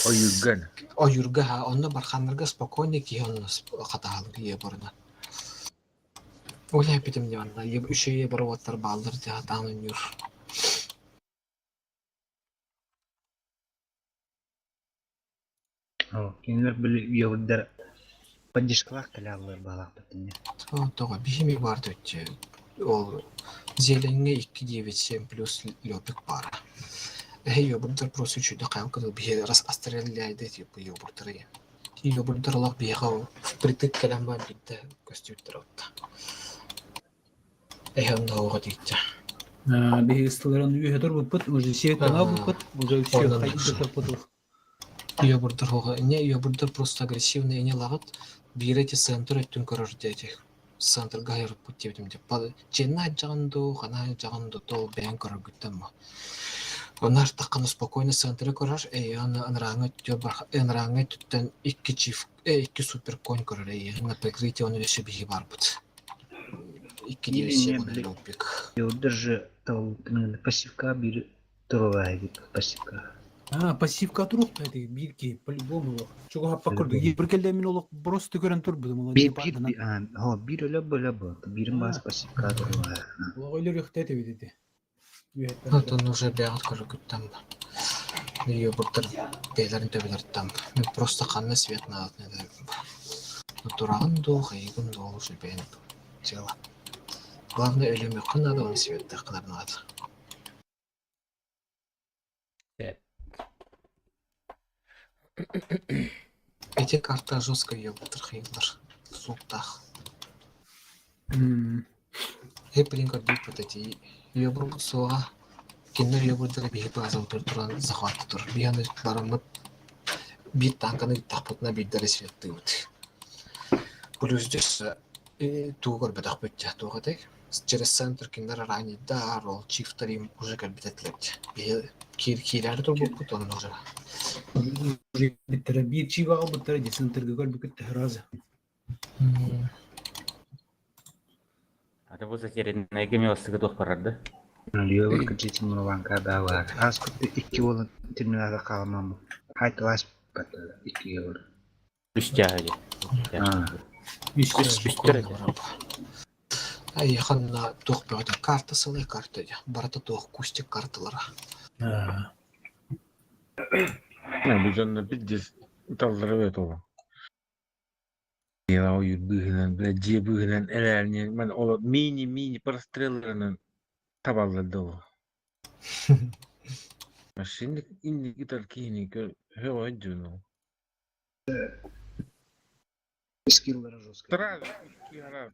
Oyurgan. Oyurga ha, onunla barxanlarga spokойно ki onu qatağılır ye barına. Ola bitim diyanlar, ye üşeye bir otlar baldır diye tanın yur. Кинилер били йогдар поддержкалар калалар балак битинне. Тоға бихими бар дөтче. Ол зеленге 297 плюс лёпик бара. Йобурдар просто чуйда қаймкады бихе рас астрелляйды типа йобурдары. Йобурдарлар бихе впритык калам бар битті көстүттір отта. Онда оға дейті. Бейгістілерін үйе тұрбыппыт, уже сиеттен абыппыт, уже все қайдыр таппыдық. Йобурдар оға, не йобурдар просто агрессивный, не лагат, бирете центр өттін көрір дейті. Центр гайыр путевдім деп. Ченна жағанды, ғана жағанды тол бән көрір күттім ма. Onlar taqqan spokojno centre korar, анраңы түттен 2 чифт, 2 супер конь корар, на прикрытие он еще биги барбут. 297 он лопик. Йогдар же тал пассивка бир туралайды пассивка. Пассивка тұруқ бәді, бірге, по-любому олық. Чоға хаппа көрді, бір келді мен олық просто көрін тұр бұдым. Bir öyle böyle bu. Birin bas пассивка туралайды. Олық ойлар өқтәді бедеді. Вот он уже бегает корар күттім. Йобурдар бейлерін төбелерді. Мен просто қанны свет надад не дәрім. Турағын доғы, егін доғы уже бейін дела. Главное, өлеме қын надо, он светті қынар надо. Эти карта жестко ёбутыр хыйлар. Суктах. Блин, как бит вот эти ёбурбут суға. Кинер ёбурдары бейіп азау тұран захваты тұр. Бияны барамыт бит танканы тақпытына бейдері светті өт. Плюс здесь туғыр бәдақ бөтті туғадай. Через центр кинер ранее дар, ол чифтарим уже как бітетлепті. Кирәрі тұр бұт оның уже. Биттері, бір чиваға бұттары десін тұрғы көр бүкітті разы. Аты болса керетін әйгеме осыға тоқ барады. Йогдар качети мурванка да var. Az kutu 2 olan terminalda қалмамы. Хайтылаш баттады 2 евро. Үште ағай. Үстері. Яқынна тоқ бөді карта сылай карта. Барата тоқ кустик карталара. Bu canına bir diz dalları ve tola. Ya o yürüyüşünden, böyle cebüğünden, ellerine, ben o mini parasтрелlerinin taballadı o. Şimdi indi gitar kini gör, hava ediyor. Skill'ları жестко. Сразу iki ara.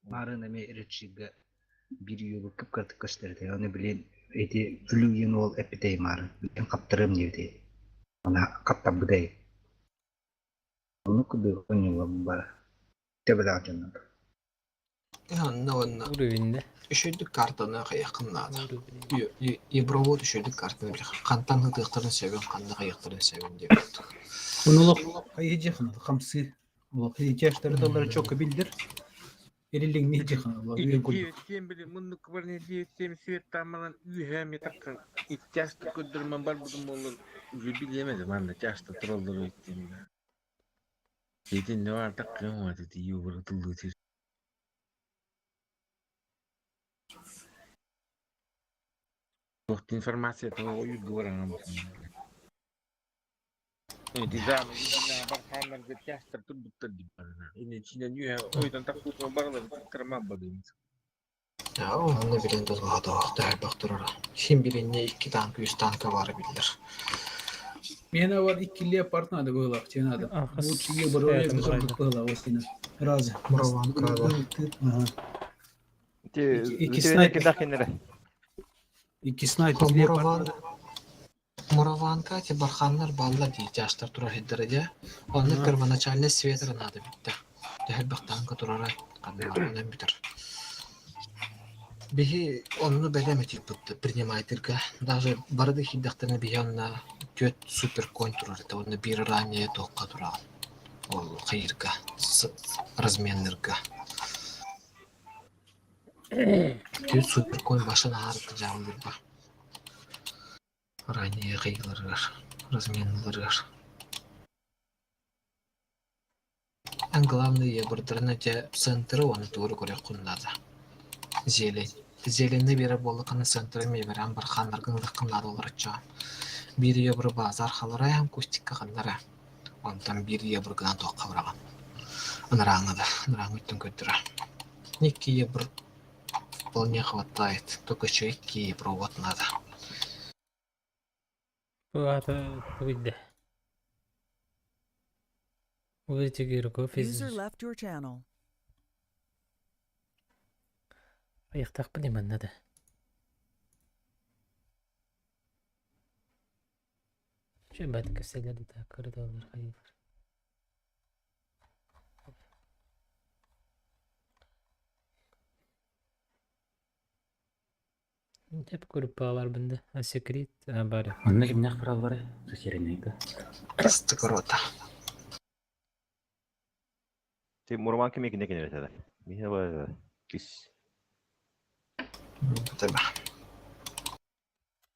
Marına me rechigga bir yolu kıpkatı gösterdi. Onu bilen eti flüyen ol epitey marı. Ben kaptırım dedi. Ona kaptan bıday. Onu kudu onu var. Tebela canım. Onunla Uruvin'de. Üşüdük kartana yakınladı. Ebrovo düşürdük kartını bile. Kantan hıdıqtırın sevin, kanlı kayıqtırın sevin diye. Onu olaq qayı jexanadı, xamsı. Olaq qayı yaşları dalları çok bildir. Elilin ne jexanadı. Kim bilir bunu kıvarını diyeceğim svet tamamen ühemi takkan. İhtiyaçlı kudurman var budum olur. Bilemedim anne, yaşta trolları ettiğimde. Dedin ne var takkan var dedi, yuvurutuldu diye. Информация этого говорила. Эти дамы, барханlar geçer tuttu dibana. İçine niye oydan takıp bağlar kırmam badıyım. Ya onu bilen de da baktırara. Kim bilen ne 2 tank 3 tanka var bilir. Mena var ikiliye partnadı go'laq çenadı. Bu çiğe bir oraya kızıp go'laq osina. Razı. Muravanka da. İki sniper. İki sniper diye partnadı. Muravanka те барханнар балла ди жаштар тура хеддереде. Оны первоначально светер надо битте. Дехел бактанка турара кандан битер. Бихи онну белеметик бутты принимайдырга. Даже барды хиддактарына бихи онна көт супер конь турар. Это онна бир ранее тоққа турал. Ол кайырга, разменнерга. Көт супер конь башына арып жамын бирба. Ранее кыйылар. разменлар. Эн главный ебурдырына же центры оны тууру көрөк кундады. Зелений бері болы қаны центры меберен бір хандаргын лыққынлады оларыча. Bir ебір базар халыра ям кустикка қандара. Онтан bir ебір гынан тоққа бұраған. Ыныраңыды, ыныраңы үттін көттірі. Некки ебір вполне хватает, только еще икки ебір вот надо. Bu ata uyda. Uyda girgo User fiziz. left your channel. Ayıqtaq bilemen nada. Şu bat köseleri de kırdılar hayır. Hep gruppalar bunda. Sekret bari. Онна кимнях бараллары сахеринейка. Стык рота. Ти мурман кеме кине кине летеді. Михе бар кис. Бітіба.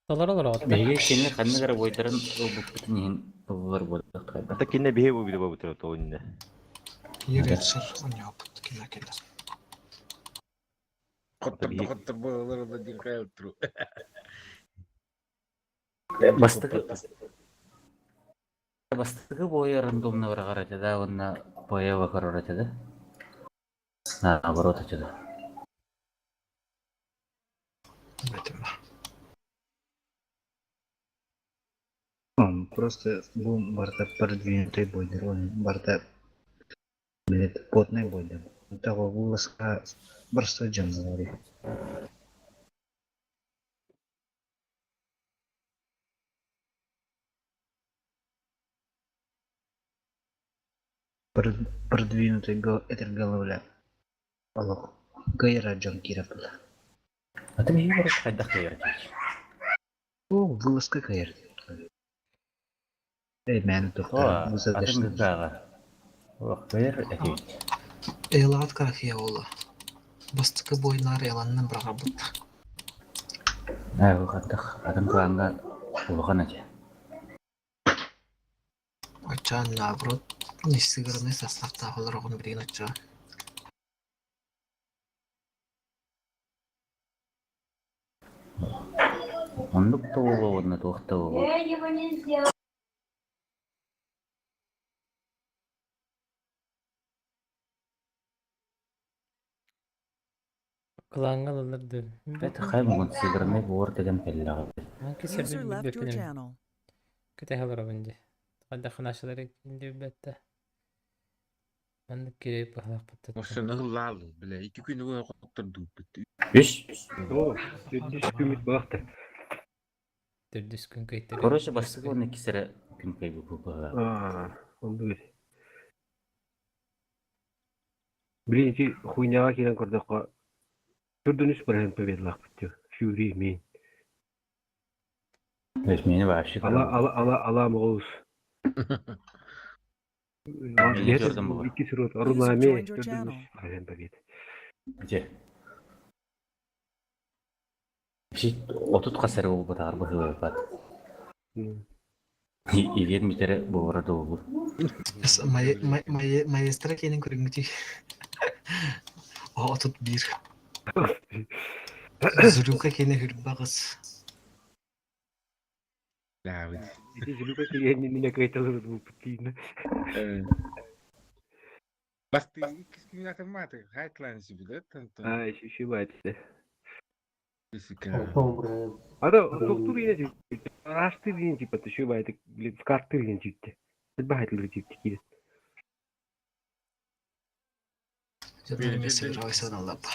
Dolar olur. Беге кенне ханнагара бойдарын бұл бүтін ен бұлар болдық қайда. Ата кине бихе бу биде бу то ойне. Еречір, он опыт кина келер. Коттор балалары да дин кайыл тұру. Бастығы бойы рандомны бір қарайды да, онна бойы вақыр орайды да. Наоборот өтеді. Бітіба. Просто bu barda продвинутый бойдер, он барда билет потный бойдер. Того вылазка просто джанвари. Продвинутый это головля. Аллах. Гайра джанкира была. А ты беге барып қайдақ қайырды. О, вылазка кайыр. Мен тоқтар. Атын ғаға. Қайыр әтейді. Элат карахия олы. Бастықы бойнар эланның бір ғабыт. Бұл қаттық атын ғаңға ұлған әте. Очан наоборот, несігіріне састақта олар оғын бірген оча. Ондық тоғы онна тоқты оғы. Kılangal alırdı. Бәті қай мұғын сигіріне бұғыр деген пәлі ағады. Keser User bir left your bepenim. channel. Kötü haber abinci. Hadi kınaşıları indi bette. Ben de girip bakalım patlattım. Осыны лалу, бля, 2 күн бойы коттор дууп битти. Үш. О, сөйдіш күміт бақты. Dürdüz gün kayıtları. Короче, бастығы оны кесірі күн кайбы бұға. Онды көз. Бірінші хуйняға келен көрдіққа түрдініш бірген победлақ бітті. Фюри мен. Мені башық. Ала мұғыз. Мені көрдім бұға. İki sürot aruname joined your түрдініш channel. бірген побед. Где? Шит отут қасары ол бұтағыр бұғы бат. Иген бітері бұғырады ол. Маэстро кенен көріңгіті. О, тут бір. Зүрюка кені хүріп бағыз. Лавы. İki sürüka келені міне кайталыр бұл пүттейіні. Басты 2 күн атаматы, хайтлайнсы билет, тантан. Şu baydı. Физика. Ада доктор yine çıktı. Araştır yine çıktı. Şu baydı. Karttır yine çıktı. Bir baydı çıktı ki. Жадный место играйся на лапа.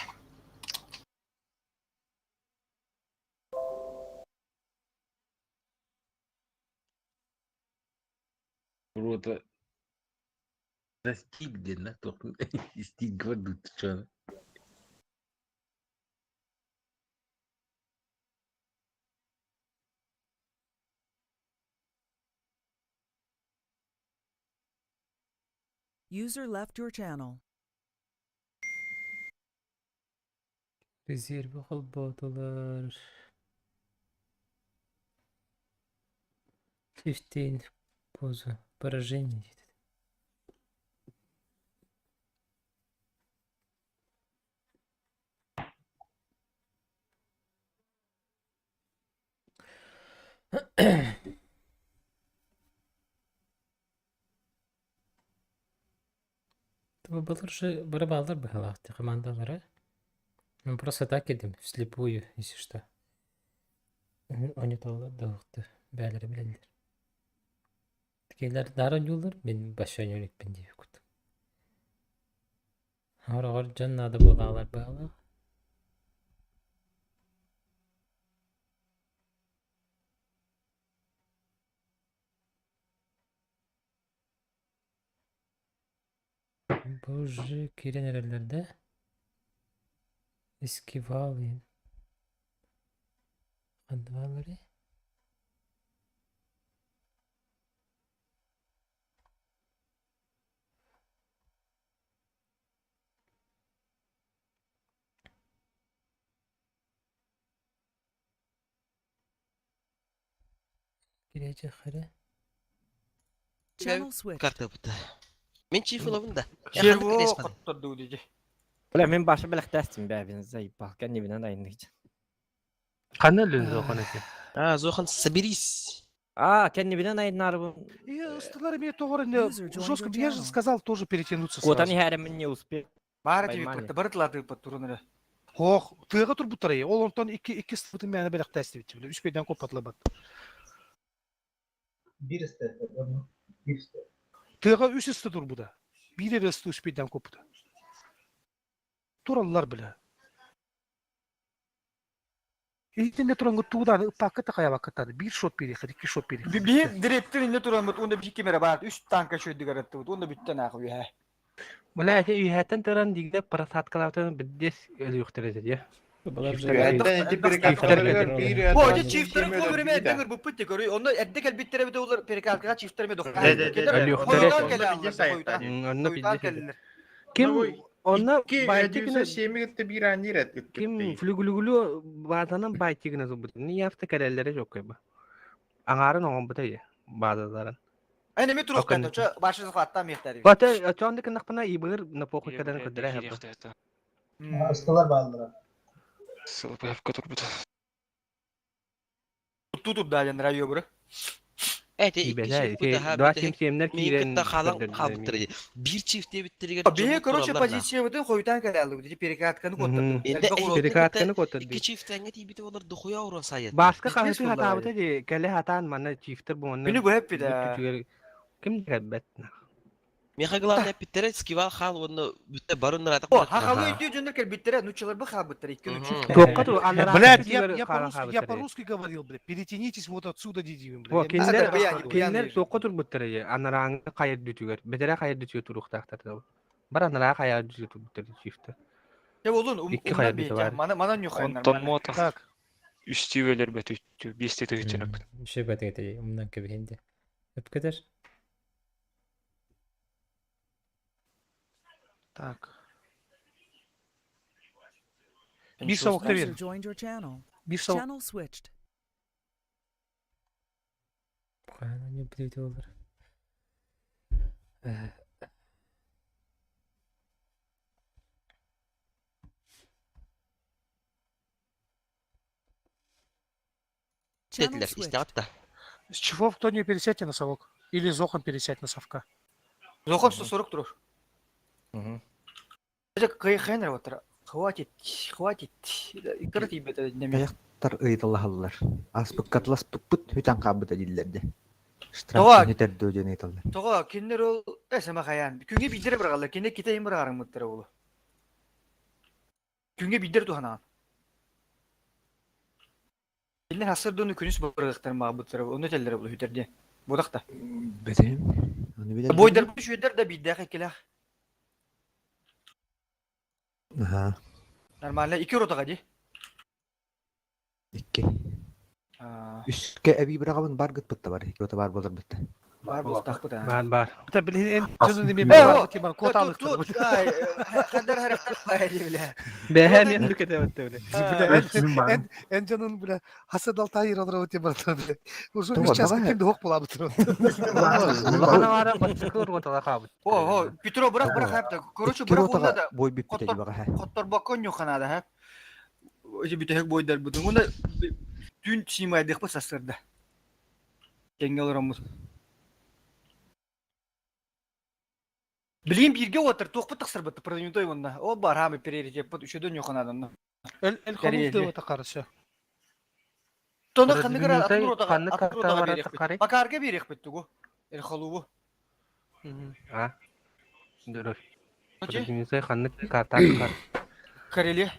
Просто достиг на то, стиг кладут, что. User left your channel. Rezervi kıl boğdular. 15 поза поражения. Таба булар же барабалар бахалахты командалары. Я просто так идем вслепую, если что. Они тогда дохты. Бәлері білендер. Тікейлер дарын жолдар, мен башы өнерекпен дейі күт. Арағар жаннады болалар бағалар. Бұл же керен әрелерді эскивал ен. Қандывалары? Керечі қыры? Channel switched. Карта быта. Мен чифылабын да. Черво коттурду диди. Бля, мен башы біліктәстім бәбін зайпал. Кәне бінен айындыйды. Қаны лүн зоқан екен. Зохан, соберись. Кәне бінен айындары бұл. Столар мне тоже жестко, я же сказал, тоже перетянуться сразу. Котаны әрімін не успе. Бары тебе пырты, бырытлады по турунары. Ох, тыға тұр бұттар ей. Ол онтан екі стыпытын мәні бәліқ тәсті бетті. Үш бейден көп патлы бат. Bir istek. Bir istek. Тыға үш істі тұр бұда. Бір істі үш бейден көп бұда. Туралылар білі. Eğitimde turango tuğdan ıpakıta kaya vakıtadı. Bir şot biri, iki şot biri. Bir direktör indi turamıt, onda bir kamera var. 3 tanka şöyle garattı. Onda bitten akı ya. Bula ete üyheten tıran digde parasat kalavtan biddes ölü yoktur ya. Бұлар же Bu hoca çiftlerin kovurma edemir bu pıttı görüyor. Onda edde gel bittere bir de olur perikalkıga çiftlerime dokun. Ölü yoktur. Kim ona baytıkına kim flugulugulu bazanan baytıkına zubut. Ni yaptı karellere çok koyma. Angarın onun bu da ya bazaların. Aynı mi turuk kandı. Başınızı hatta mihtari. Bata çoğundaki nakpana iyi bağır napokut kadar kadar yapı. Istalar bağlılar. Tutup da yandıra yiyor bura. İyi bela. Doğa kimseyemler ki Mümkün de kalıptır. Bir çifte bittirgen. Bir korunca pozisyon bütün koyutan kadar dedi perikatkanı kotturdum. Perikatkanı kotturdum. İki çiftten git ibite olur dokuya uğrasaydı. Başka kahvesi hata bu da kelle hatan mana çifter bu onun. Beni bu hep bir de. Kim gabbet? Mehaglar hep bittere eskival hal onu bitte barınlar atak. Hakalı ediyor canlar kel bittere nuçlar bu hal bittere 2-3. Только то она. Блядь, я по-русски говорил, блядь. Перетянитесь вот отсюда, дидим, блядь. Кинлер только tur bittere. Anarang kayır dütüger. Betere kayır dütüyor turuktaktır. Bar anara kayır dütüyor bittere çifter. Ya oğlum Mana yok ondan tak. Üstüveler betüttü. Bir sete geçenek. Şey batı ondan kebihinde. Hep kadar. Так. Bir soğuk da User verin. joined your channel. Bir soğuk. Channel switched. Ne bileydi olur. Channel Dediler switched. istihap da. С чего кто не пересядьте на совок? Или Зохан пересядь на совка? Зохан 140 durur. Hocam kayıklar var. Хватит. Ikrat iyi bete dinlemiyor. Tar ıyıtallahalılar. Aspık katlaspık put hüten kabıta dillerde. Toğa. Strafını terdi öcen ıyıtallar. Toğa kinler ol eseme kayan. Künge bildire bırakallar. Kinde kitayım bırakarım muttere oğlu. Künge bildir tuhana. Kinler hasırdığını künüs bıraktılar mı muttere oğlu. Onu tellere bulu hüterdi. Bodak da. Benim. Onu bilen. Boydar bir şüyder de bildir ekilah. Aha. Normalde 2 rota hadi. İki. Üstte evi bırakamın bar gıt bitti var. İki ota bar bulur bitti. Бар болстақ бұда. Бар. Та билин жөнүн неме Э, бар о, типа коталык. Хәдер характер қайды біле. Бәһәм енді кетебетте биле. бар. Эн жөнүн биле хасадал тайыр алыр өте бар биле. Ужу Тоға, бишчас давай. кимди хок булабы тур. Ана бара бачкыр готала хабыт. О, Петро бырақ хәпті. Короче, Кир бырақ онда отаға да бой бит бите бага ха. коттор бакон yok kanada hep. Öyle bir tek boylar budun. Onda dün simaydık bu sasırda. Kengel oramız. Bileyim birge otur. Toqpu taqsır bitti. Продвинутой onda. O бар hamı перережеп bu üçödön yok kanada. El халуф деп ата каршы. Тона қандығыр атыр Қанды отаға карталар берек ата қарай. бит. Bakarga berek bitti bu. El халуфу. А. Дөрөс. Оче? Продвинутой ханны картар. Карелия.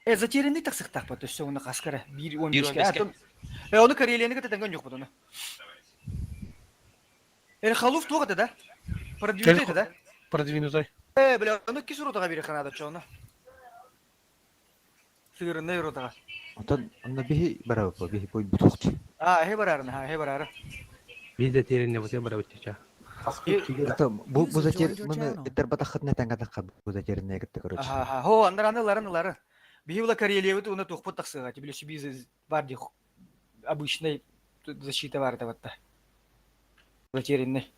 Затерянный тақсық тақпа, то есть оны қасқара 1.15-ке. Оны Карелияны кететенген жоқ бұд оны. Халуф туғады да? Продвинутой да? Продвинутой. Бля, оны кесір отаға берек қанады чоны. Сығырындай отаға. Отан онда бихи бара бихи бой бит хокчу. Хе барарын. Biz de terinde bu tebara bütçe. Ата бу затер мына эттер батахатна тангатакка бу затерне кетти короче. Хо, анлары. Бихивла Карелия вот оны тоқпы тақсыға. Тебе лишь біз бар де обычный защита бар да ватта. Затерянный.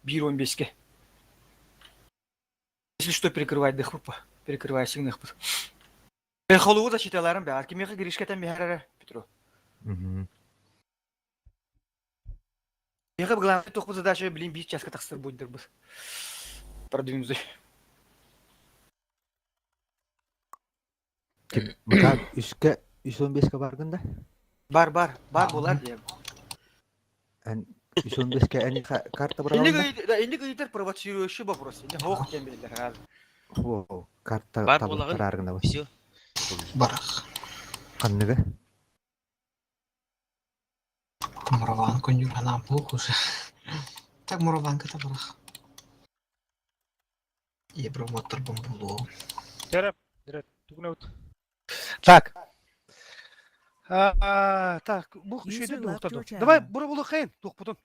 1.15-ке. Если что, перекрывать дыхпа. Перекрывай сигнах. Халуы защиталарын бе. Аркемеха гришкетен бехарара, Петро. Еха главный тоқпы задача, блин, бис часка тақсыр будет біз. Продвинутой. Мага 115ке барганда. Бар болар дем. Ан 115ке ани карта барганда. Инди гыйтер провоцирующий вопрос. Инди хох кембелер газ. О, карта Бар табылып болагын. бараргында. Всё. Барах. Канныга. Мураван конюк анам плохо уже. Так мураванка-то барах. Ебро мотор бомбуло. Тереп, тугнут. Так. Так, bu şeyde doktordu. Давай bura bulu kayın. Dokputun.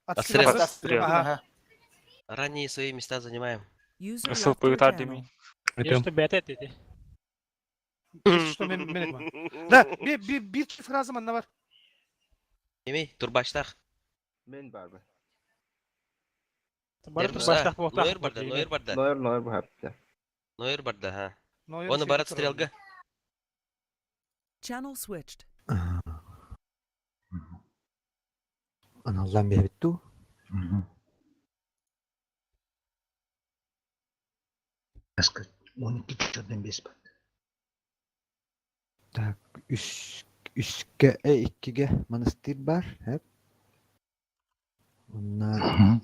Отстрел. Ранние свои места занимаем. Işte betet dedi. Что мен. Да, bir фраза mı ne var? Емей, турбаштақ. Men бар бе. Нойр барда. Нойр bu hepte. Нойр барда, ха. Оны барат стрелга. Channel switched. Аналдан бебитту. Başka 12 kişiden 5 bak. Так, 3-ке 2-ге монастырь бар, хеп. Онна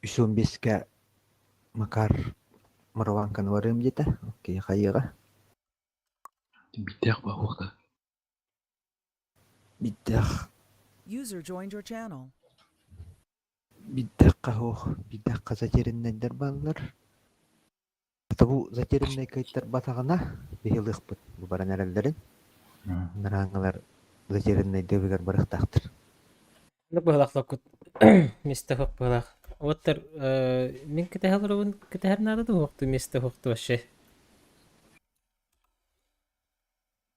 3-15ке Макар Мараванканы барым дете. Окей, хайыга. Bitter var orada. Биттер User joined your channel. биддакка затериннендер баллар. Ата бу затеринней кайттар батагана бихилыхпыт бу баран эрелдерин. Нараңалар затеринней дебигер барыктактыр. Nuk bahalak kut miste hok bahalak. Otter min kete her nada da hoktu miste hoktu aşe.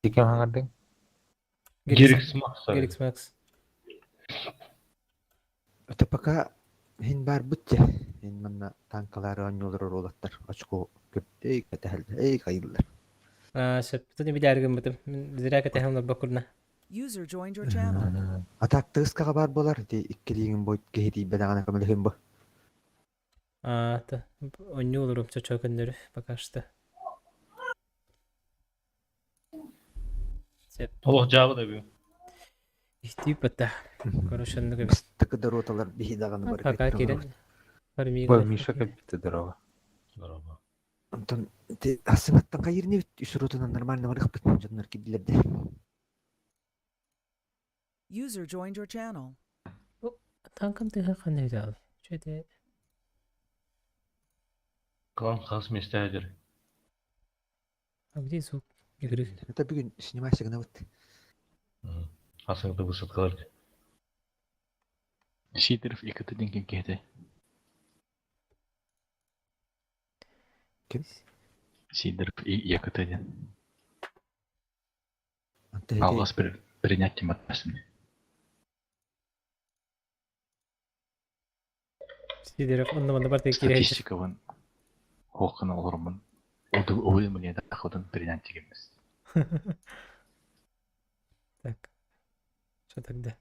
Dikem hangadın? Gerix Max. Ата пока хин бар бутче. Хин манна танкалары оньолор олаттар. Очко көптей кетелер. Кайылдар. Septini bir dergin bitim. Zira kete hem bakurna. User joined your channel. Атак тыскага бар болар ди иккилигин бойт кехити бедагана камелехин бу. Ta onu olurum çok önleri bakıştı. Allah cevabı da bir. İhtiyip hatta. Konuşanlık gibi. Тыкыдар оталар бихидаганы бар. Fakat kiren. Bu Mişa kapıttı drava. Антон те асыңаттан кайырны бит үсүрөтүнөн нормально барып бит жандар кидилерде. User joined your channel. Tankam tıha kanıydı abi. Şöyle. Kalan kas mestedir. Abi değil soğuk. Yürü. Это бүгүн снимайсың бит. Асыңды высоткалар. Сидоров 2 денген кеде. Ким? Сидоров 2 ден. Антеде Алгас принятием отпасым. Сидеров онноманда бар тек кирейдер. Статистикавын оқын олырмын. Оды мне доходын принятием емес. Так. Что тогда?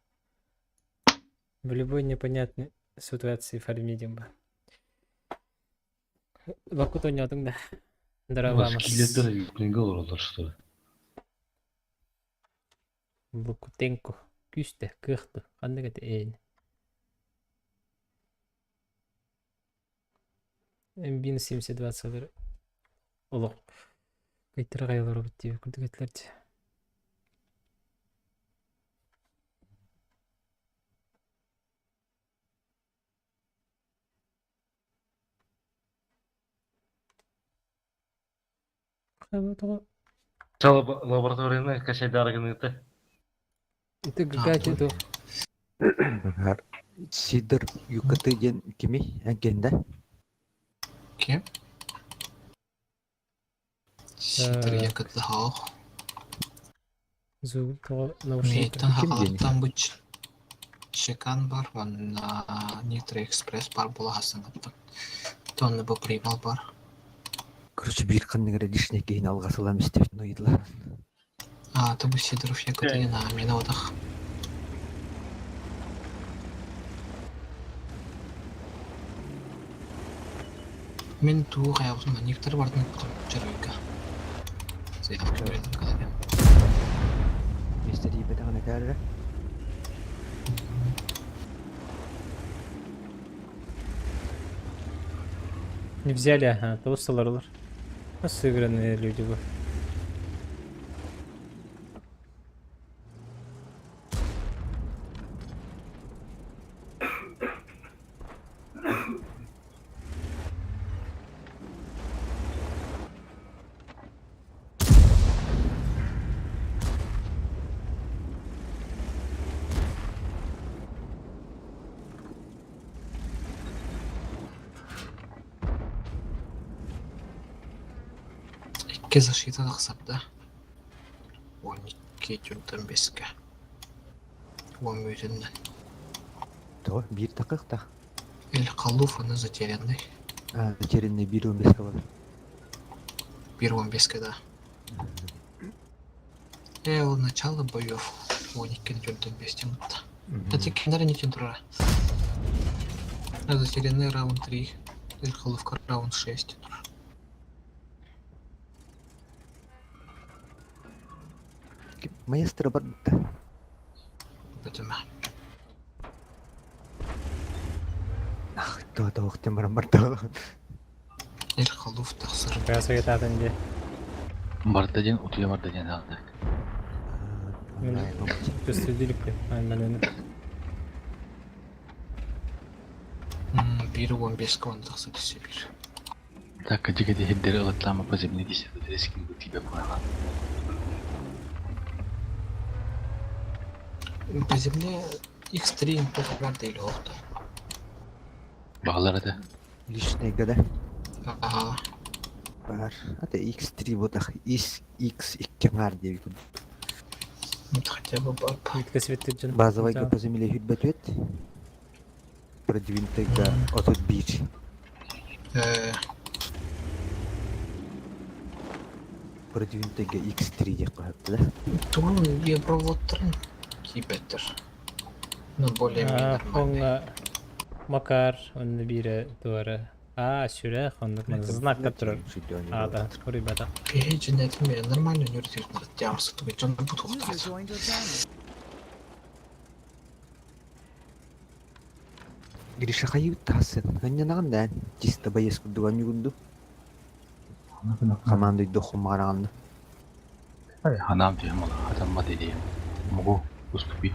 В любой непонятной ситуации фармидим ба. Вакут ойнадың да. Дравамыз. Скелеттер клингол олар что ли? Вакутенко. Күсті, кықты. Қандай кәті әйін. Мбин 70-20 бір олық. Кайтыр ғайлары бұтты күрді кәтілерді. Лабораторияны кәсәйдәргін еті. Это гагати до. Сидор юкаты ден кими әгенде? Кем? Сидор якытлы хау. Зу тоға Мейтін наушникер. хақалаттан бұч. Шекан бар, Нитро Экспресс бар бола хасыңыптын. Тонны бұл примал бар. Короче, бир қанныгары лишне кейін алғасылам істеп нойдылар. Ты бы Сидоров якыты ена, мені одақ. Мен туы қаяусына нектір бардың күтіп жүргейгі. Заявка бердім қалабен. Мистер Ибет ағына кәрі? Не взяли, ага, толстолар. Сыгранные люди бы. Ке защита тақсап да. 12-15-ке. 10 мөйтінден. То, бир тақықта. Эл қалуф аны затерянный. Затерянный 1.15 var. 1.15-ке да. Ол начало боев. 12-15 мутта. Это киндары не тендура. Затерянный раунд 3. Эл қалуфка раунд 6. Маэстро бар бітті. Бітімі. Тоғыта оқтен барам бар тоғы. Эл қалуф тақсыр. Biraz oyatadın diye. Бардаден, утуя бардаден алды. Gösterdilik de. Aynen öyle. 1.15-ке оны тақсыр десе бір. Так, кәдегі хеддері ұлатлама по земле десе өдірескен бұл тебе қойған. По земле X3 импорт бар дейли оқты. Бағалары да? Лишне гада. Ага. Бар. Ата X3 ботақ X2 бар дейі күн. Хотя бы бар. Өткесветті жын. Базовайға по земле хүтбәт өт. Продвинутыға отыт бір. Продвинутыға X3 де қойыпты да. Туын евроводтырын кейбеттір. Ну, более-менее нормальный. Макар, он бире туары. Сюрэх, он знак который. Да, ребята. Пейджинет мне нормально не урезать на тямсы, то ведь он будет User ухтать. joined your channel. Гриша қайып тасын. Ғаннанаған дән. Чисто боец күрдіған югунду. Командой доху марағанды. Ханам дейм ола, адамма дейм. Могу уступить.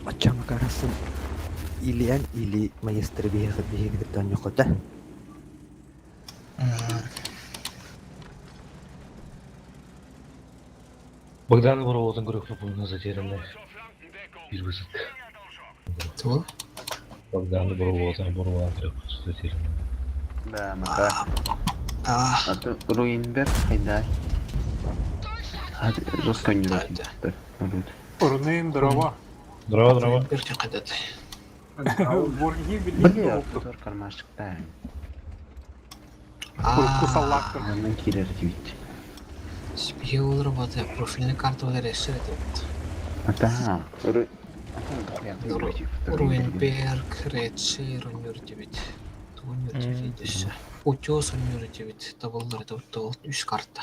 Мачаңа қарасын. Илиан или маэстро бейгідіктен жоқыда. Богдан Боровозун көрөктүк буйна затеринде. Бир вызыт. Туу? Богдан Боровозун көрөктүк затеринде. Да, мата. Аты Руинберг хайда. Hadi Roston'u da. Örneğin drama. Дрова. Берте кадат. Biliyor. Dur karmaşıkta. Кусаллактыр. Ondan kirer tweet. Спиол работает, профильная карта решает. Ата. Руинберг, Редшир, Нюртевит. Нюртевит. Утес Нюртевит. Табылдар это вот үш карта.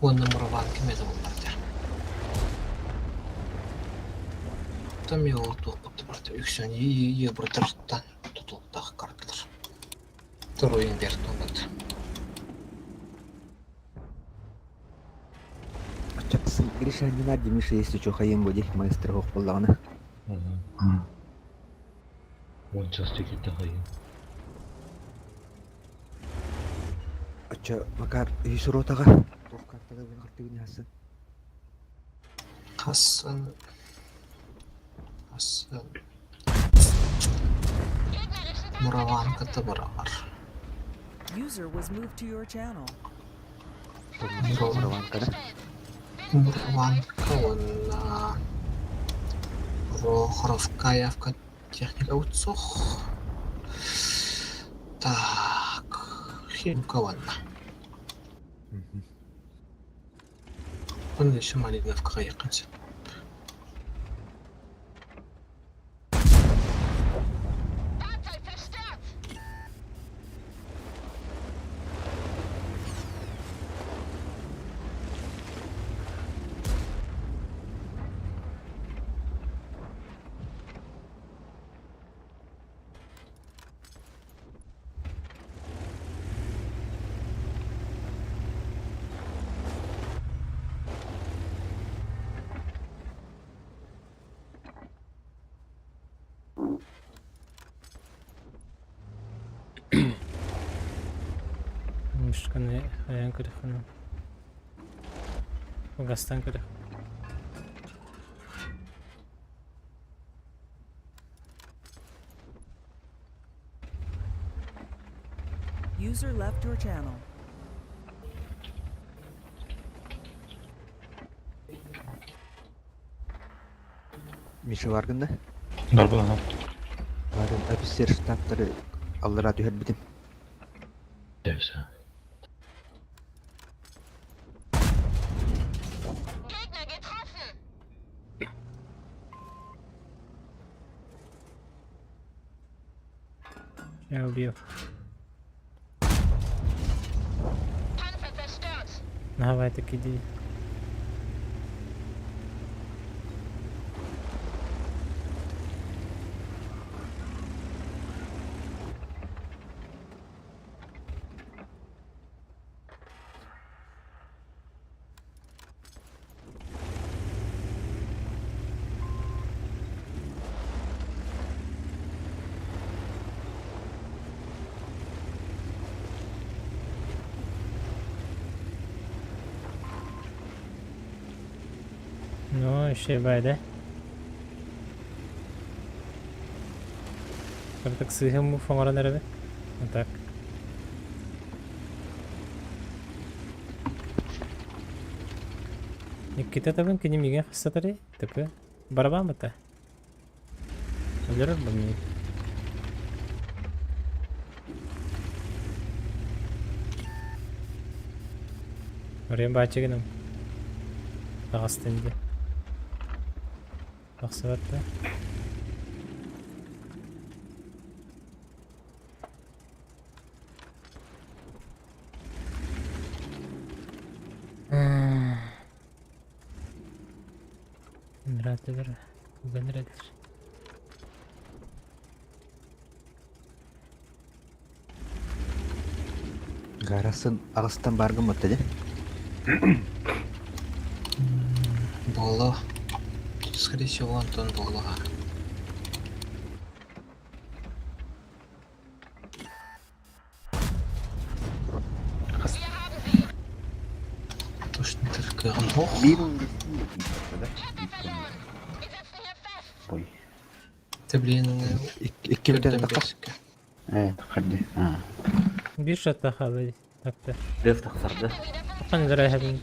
Онны мураван кеме табылдар. Там я вот тут просто үксен ие бұртырттан тұтылықтағы карталар. Руинберг тонады. Чаксын решение на Димиша, если что, хаем будет маэстро хохполланы. Он часто кетті хайын. Ача, Макар, Ишуротаға. Тоқ картада бұл қартығын ясын. Хасан. Мураван ката барар. User was moved to your channel. Мураван каванна. Рохоровка явка техника утсох. Так, хим каванна. Он еще малиновка каяканся. Мышканы аян керек қана. Гастан керек. User left your channel. Миша баргында? Бар болана. Барын офицер штаттары аллара түйер бітім. Дәвса. Я убил. Давай так иди. Ну, еще байда. Так сыграм фамара нерве. Вот так. Никита табын кини миген хастатари. Такы барабан бата. Өлөрөр бамни. Орем бачыгынам. Тагыстынды. Бақсыватты. Нравится, нравится. Гарасын ағыстан барғым өтті, Боло. Скорее всего, Антон Болога. Точно так. кыгын хох. Ой. Тэблин Икки бүтэн тақас. Хадди. Bir şatta halı taktı. Дөп тахсарды. Kandıra hem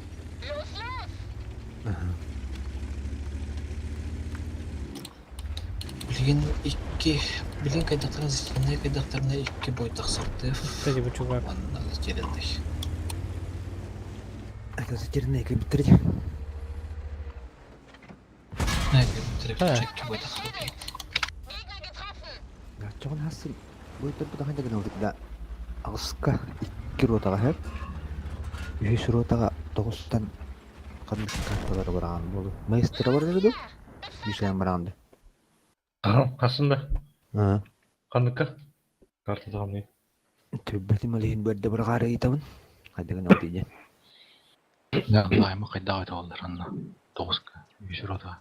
Билин кайдактарын зитинне кайдактарына 2 бой тахсарды. tabii bu çubak. Анна зетерендей. Это затерянные компьютеры. Трек бой тахсарды. Чоғын хасын бұйтыр бұдаған деген олдық да ағысқа 2 ротаға хәп 3 ротаға 9-тан қандық карталары бараған болды. Майыстыры бар еді бұл? Бишайын барағанды. Қасында? Haa. Қандыққа? Карта тағамдай. Төббәті мәлейін бәрді бір ғары етауын. Қайдығын ол дейден. Лаймы қайда айта олдар анна. 9-қа, 3 ротаға.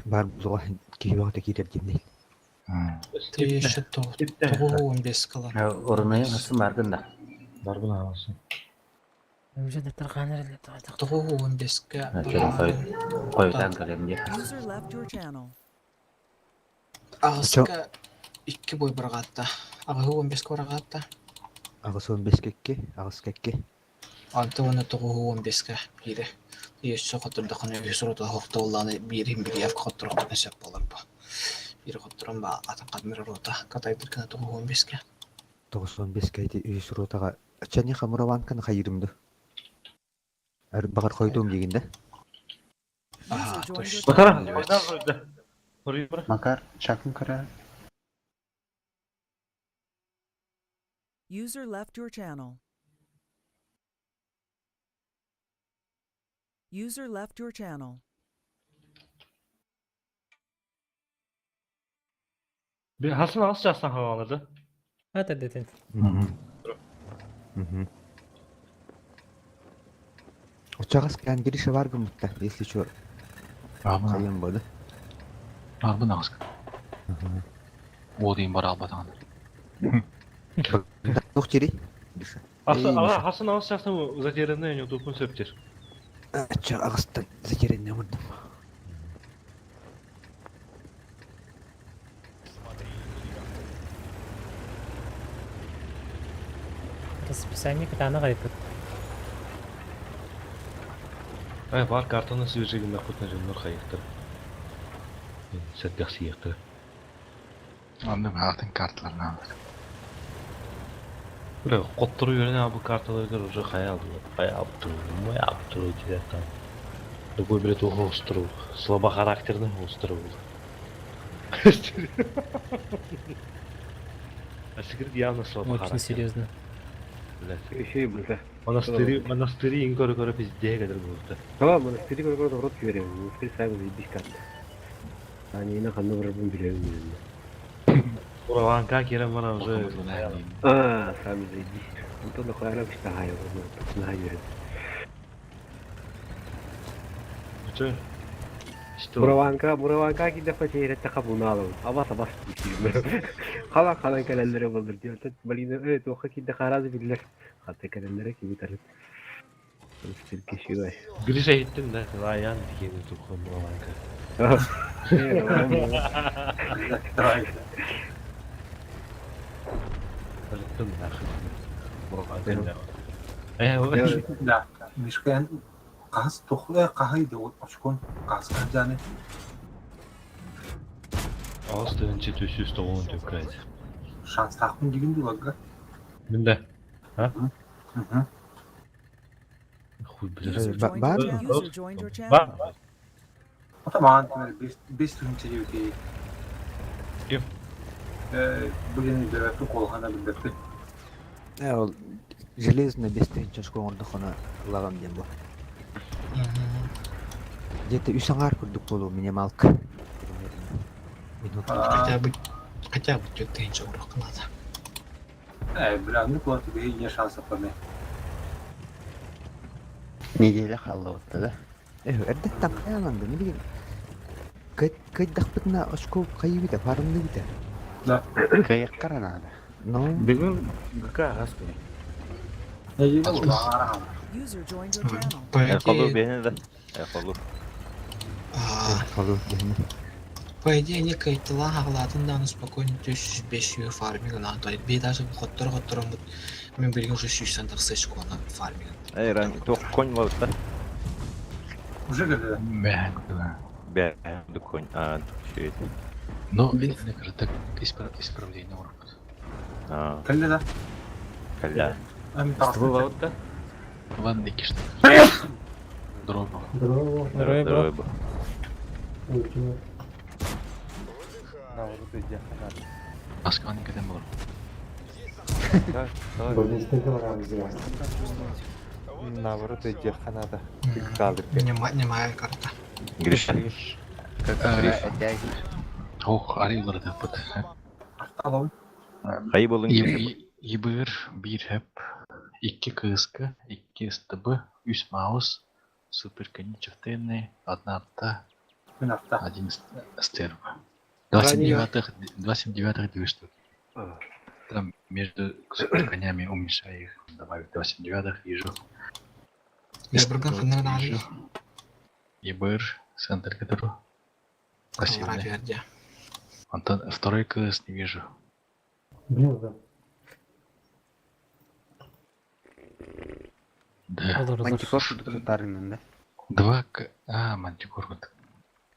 Бар бұзуға кей уақыты кетер демдейді. Тейші 15 калар. Орынайын қасын бардында. Бар бұна алсын. Önce de tırkanır ile tağdık. 15-ке. Қойдан кәлемде. User left your channel. Ағысқа 2 бой бірғатта. Ағы 15-ке бірғатта. Ағысы 15-ке, ағыс кәкке. Анты оны 15-ке кейді. Еші қотырды қаны өсіруді хоқты оланы берін авқа қоттырық нәсеп болар ба. Бері қоттырын ба атын қадмыр рота. Қатайдыр кіні 15-ке. 9-15 кәйді өйс ротаға. Чәне қамыраванканы қайырымды. Әрі бағар қойдуым дегенде. Макар, шакын кара. User left your channel. User left your channel. Bir Hasan ağız çarsan havalanırdı. Hadi dedin. Uçağız kan girişi var mı mutta? Если что. Қайын болды. Бар бұна ağız. O дейін бар албатаған. Жоқ жері. Hasan ağız çarsan zaterinde en youtubun söptür. Ча ағыстан затеренне мұрдым. Расписание катана ғайпыт. Бар картаны свежегінде құтына жөнлер қайықтыр. Сәтгақ сияқтыр. Анда бағатын карталарын алыр. Böyle qotturu yönene bu kartaları уже қай тұру директор. Другой билет остров, слабохарактерный остров. А секрет явно слабохарактерный. Очень серьезно. Şey burada. Монастыри ең көрі пиздеге кәдір болды. Tamam, monastiri көрі рот беремін. Монастiri сайғыз едіш кәді. Анейна қанды бұрабын білемін. Ураванка керем бара уже. Сами заедись. Антон охуярам что гайо, ну, гайо. Что? Бураванка ки дефа чейретте кабуналым. Абас дисим. Кала келелере болдур диyor. Блин, тоха ки дехаразы биллер. Хатта келелере ки битарып. Сирке шигай. Гриша еттин да, Раян дегени тухун Бураванка. Да, мишкен қаз тоқлы қағайды очкон қаз қанжаны. Ağız dönünce tüsüz tavuğun tükredi. Şans takım degin duvarga. Minde. Ha? User joined your channel. Var. Tamam, biz tünçe diyor ki. Kim? Bugün de kolhana bildirdi. Ол железно без тенчашко ордық оны лағам дем бұл. Где-то үсаңар күрдік болу минималка. Хотя бы тенча ұрық қынады. Біләмді бұлаты бей не шансы қылмай. Неделе қалды отты да? Әрдеттен қаяланды, не деген? Қайдақ бітіна очко қайы біті, парымды біті. Да. Қайық қаранады. No. Бүгін ғақа ағас көне. Ne gibi bu? Ağır ağır. User joined your channel. Колу бехне да. Колу. Колу бехне. По идее, не кайтыла хаглатын да спокойно 300-500 фарминг на то. Би даже хоттор мен билген уже 600 сечку на фарминг. Ран тох конь вот да. Уже когда? Бе, да конь. Чё это? Но мне кажется, исправление урок. Когда да? Когда? Бывало-то? Ванны кишты. Дробо. Здорово, бро. Москва никогда не было. Наоборот, иди Канада. Немая карта. Гриша. Ох, арилар да пыт. Хайы болын. Ибыр, бир хэп, 2 кыска, 2 стб, 3 маус, супер конечевтенный, 1 авто, 1 стерв. 29-х 2 штуки. Там между супер конями уменьшаю их, добавить 29-х, вижу. Вижу. Ибыр, центр который. Спасибо. Антон, 2 кс не вижу. Да. Мантикор таринен да. 2 к... мантикор вот.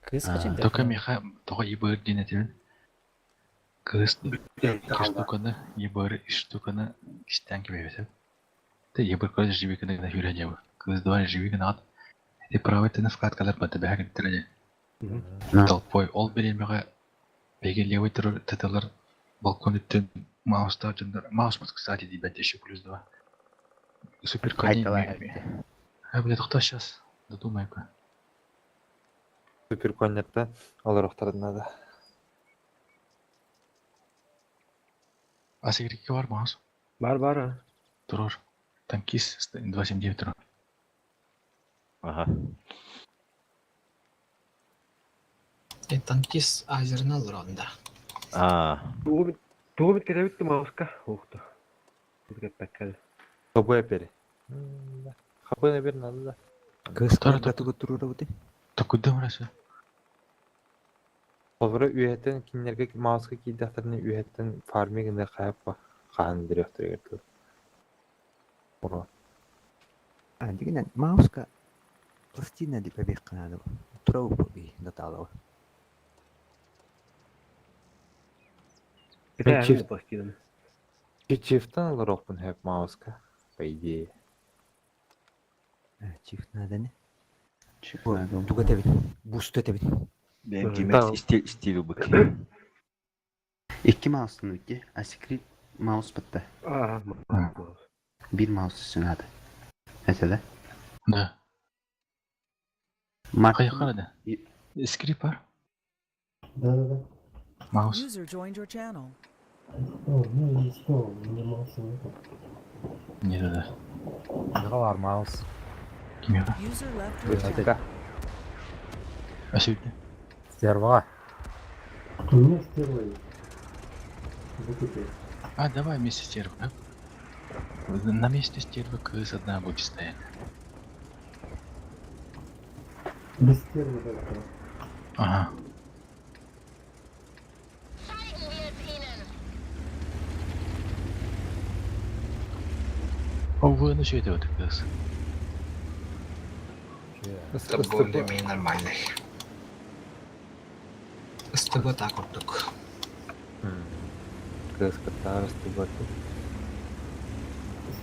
Кыскачы Только меха, только ибыр денетен. Кыс, 2 штуканы, ибыр 3 штуканы кистен кебебесеп. Ты ибыр көз живиканы да хүрәҗәбе. Кыз 2 живиканы ат. Ты правый ты на вкладкалар бата бәһәг тирәҗә. Толпой ол белемеге беге левый теталар балкон иттен мауста жындар. Маус, кстати, дибәт еще +2. Супер конь. Бля, тохта сейчас. Додумай-ка. Супер коньятта аларактардан надо. Асигрики бар маус? Бар. Турор. Танкис 279 турор. Ага. Танкис азерна лронда. Тугубит керебитти мауска. Ухта. Бизге пеккел. Хабы пери. Хабы бер надо. Кыстар Тугу турура бути. Такуда мраса. Олгора үйәттен кинлерге мауска кийдәхтерне үйәттен фармигында каяппа. Хан директор егет. Ура. Дигән мауска пластина дип бек канады. Турау би даталау. Чифтан аларокпун хеп мауска. По идее. Чифт надо не? Чифт надо. Туга тебит. Буст тебит. Ben kime stili bak. 2 mouse'un üstü asikri mouse bitti. Bir mouse için hadi. Mesela. Да. Кая карады? Скрип бар? Да. Маус. User joined your channel. Не да. Нега бар маус. Кимге бар? User left your channel. Асүйдө. Стерва. Давай вместе стервы, да? На месте стервы кыс одна будет стоять. Без стервы только. Ага. Вы ну что это вот кыс? Это более-менее нормальный. С тобой так вот так. Кыскаттар стыбат.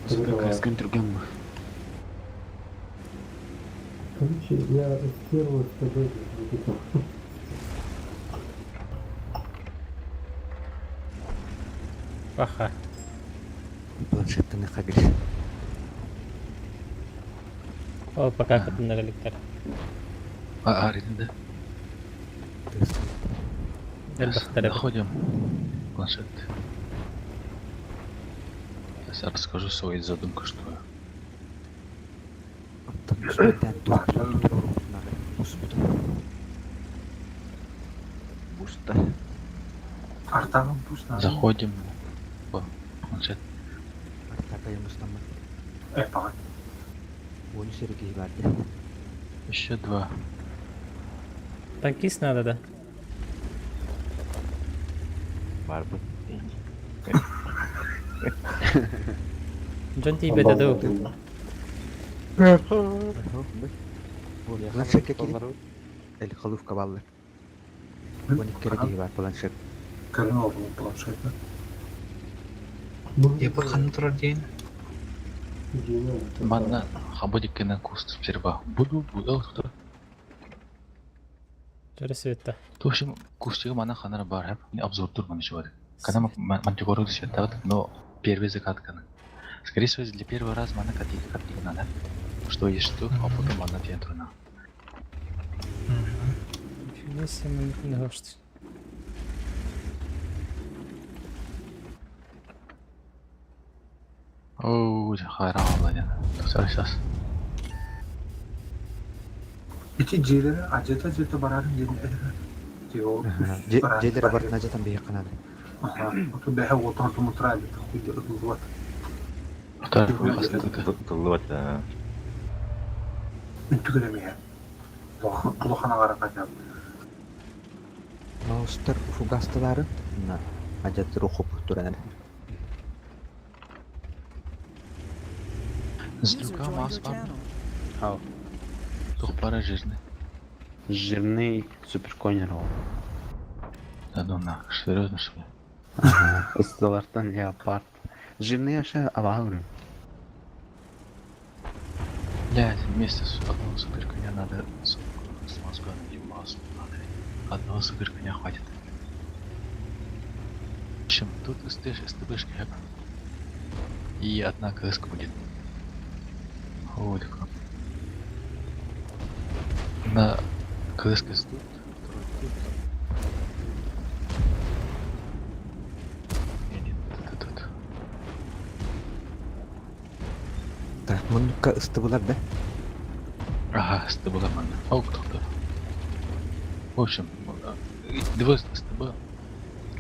Кыскын турган бу. Короче, я стерву с тобой. Баха. Планшеттен хагил. Ол пока кытыннаралыктар. Аринда. Находим планшет. Я расскажу свою задумку, что Буста. заходим в планшет. Он Сергей барды. Еще 2. Танкист надо, да? Бар бы. Джон тебе дадут. Планшетке келip. Эле кылыфка баллар. Он кереги бар планшет. Кәрін алдым планшетті. Ебір қаны тұрар дейін. Манна хабодиккена куст серва. Буду. Жары светта. В общем, кустига мана ханара бар хэп. Не обзор тур мана шевады. Когда мантикору светат, но первый закат кана. Скорее всего, для первого раза мана катика надо. Что есть что, а потом мана тентрuna. Нифига себе, не гошти. Оу, хайран алладен. Сейчас. İki C'leri aceta bararın yerinde. Желер бар najatan бия канады. Otu behe otortu mutrali. Kuydu ıgılvat. Туллубат. Үntüгілемeye. Бұлықана қара қачап. Маустер фугастылары на ажаты рухуп турады. Сдруга маус бар. Тухпара жирный. Жирный суперконер ол. Да ну на, серьезно что ли? Ыстылардан леопард. Жирный аша авалры. Блядь, вместе с одного суперконя надо с мозгом и маусом надо. Одного суперконя хватит. В общем, тут СТБшки хэп. И одна КСК будет. Ой, так. На КСК тут, второй тут. Тут. Так, мунка ыстыбылар да? Ага, СТБ команда. Ау, кто? В общем, 2 СТБ,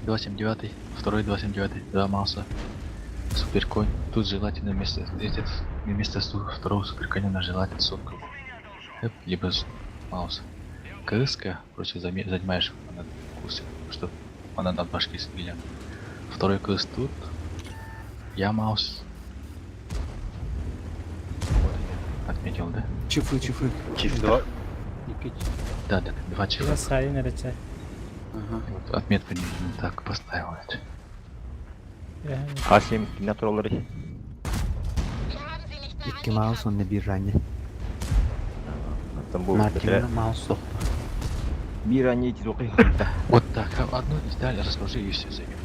279, второй 279, 2 Мауса, суперконь. Тут желательно вместо второго суперконя на желательно сотку. Либо Маус. КСК, короче, занимаешь на курсе, что она на башке стреляет. Второй КС тут. Я Маус. Вот я отметил, да? Чифы. Чиф 2. Да, 2 чифа. Я сай на рече. Вот отметку не так поставил. А7 кинотуралары. Икки маус онны бир ранне. Там был Мартин маус жоқ. Бир они эти только. Вот так, одну деталь расскажи и все займем.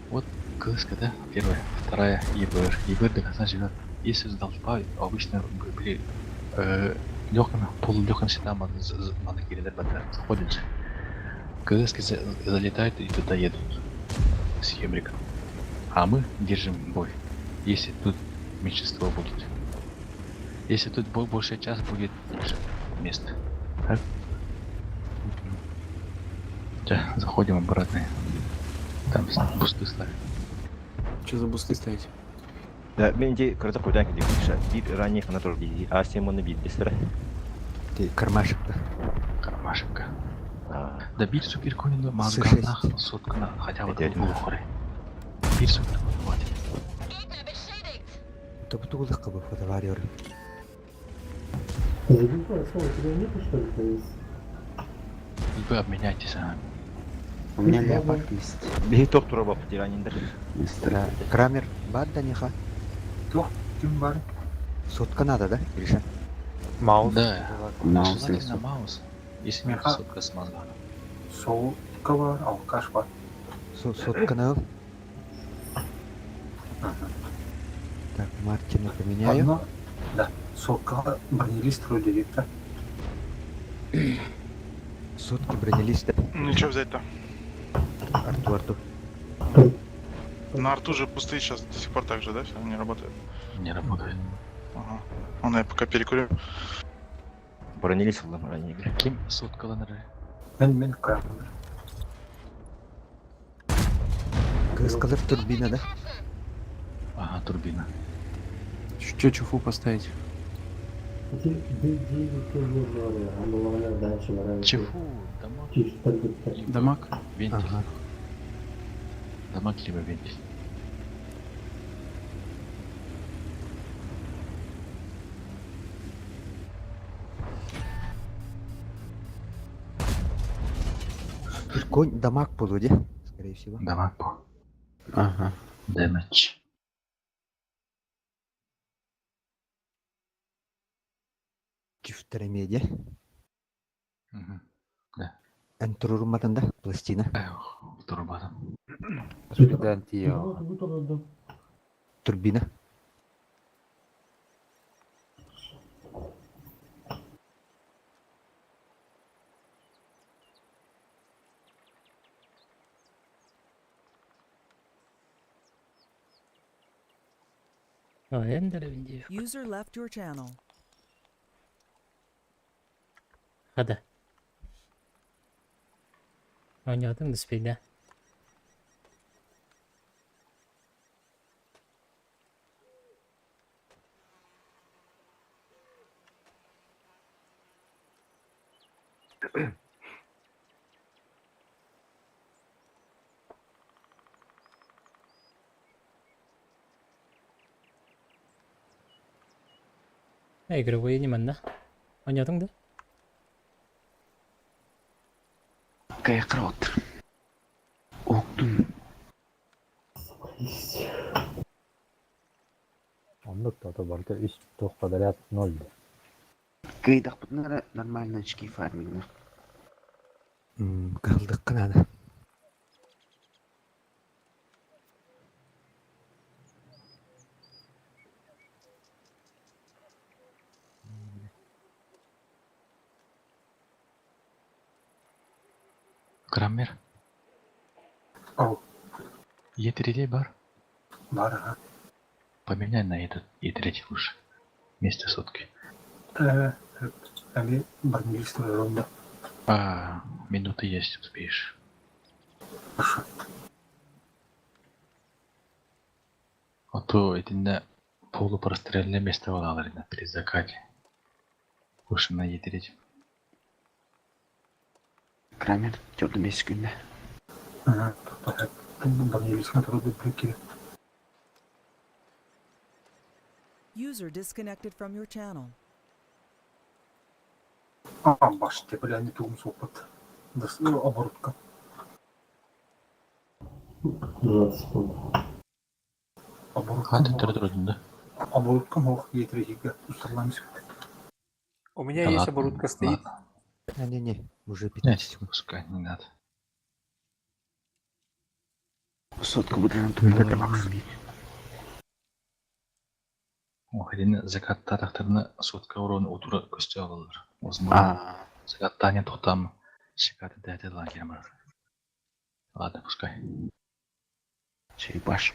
Вот КСК, да? Первая, вторая, ЕБР. ЕБР до конца живет. Если сдолжба, обычно были легким, полулегким всегда монокирилер заходит же. КСК залетают и туда едут с Хемриком. А мы держим бой. Если тут меньшинство будет. Если тут большая часть будет меньше места. Так? Да, заходим обратно. Там бусты ставим. Что за бусты ставить? Да, менде кырда койдан киди. Бир ранее канатор биди. А7 оны биддестер. Ты кармашыкта. Кармашевка. Да бир суперконину мазганах соткана хотя бы был хоры. Бир суперконину хватит. Это бутылка кабы фотоварёр. Вы обменяйтесь, а? У меня леопард есть. Бир токтура бап тираниндер. Крамер бар да неха? Жоқ, кім бар? Сотка надо, да? Гриша? Маус? Да. Маус. Желательно маус. Если нет сотка с мозганом. Сотка бар, алкаш бар. Сотка надо. Так, Мартина поменяю. Одно, да, сотка бронелист вроде есть-то. Сотка бронелиста. Ну что взять-то? Арту. На арту же пустые сейчас до сих пор так же, да? Все не работает? Не работает. Ага. Ладно, я пока перекурю. Бронелист в ранее игре. Ким сотка ланры? Мен крамер. Сказав турбина, да? Ага, турбина. Что чуфу поставить? Чифу, дамаг. Дамаг. Вентиль. Ага. Дамаг либо вентиль. Конь дамаг полуде, скорее всего. Дамаг по. Ага. Дэмэдж. Чифтеремеде. Да. Энтрурматанда пластина. Второй батон. Турбина. User left your channel. Hadi. Oynadın mı speed'e? Игровые не манна. Oynadın da. Kayak router. Oktun. Оннук то барда иш тох подряд 0. Кайдах бутнара нормально очки фарминг. Калдык кынады. Крамер. Ау. Е3 бар. Бар, ага. Поменяй на этот Е3 лучше. Вместе сотки. Они бармильство ровно. Минуты есть, успеешь. А то это полупрострельное место валаларина при закате. Лучше на Е3. Крамер, чёрт месяц күнде. Ага, бармильство трудно прикинуть. User disconnected from your channel. Баш, теперь они тумс опыт. Оборотка. 20 секунд. Трудно. Оборотка мог Е3 устроимся. У меня есть оборудка стоит. Не-не-не, уже 15 секунд. Пускай, не надо. Сотка будет на тумбе. Охрен закатта тахтарына сотка урон утура көстө алалар. Возможно, закаттаня тохтам шикаты дәте лагерь бар. Ладно, пускай. Черепаш.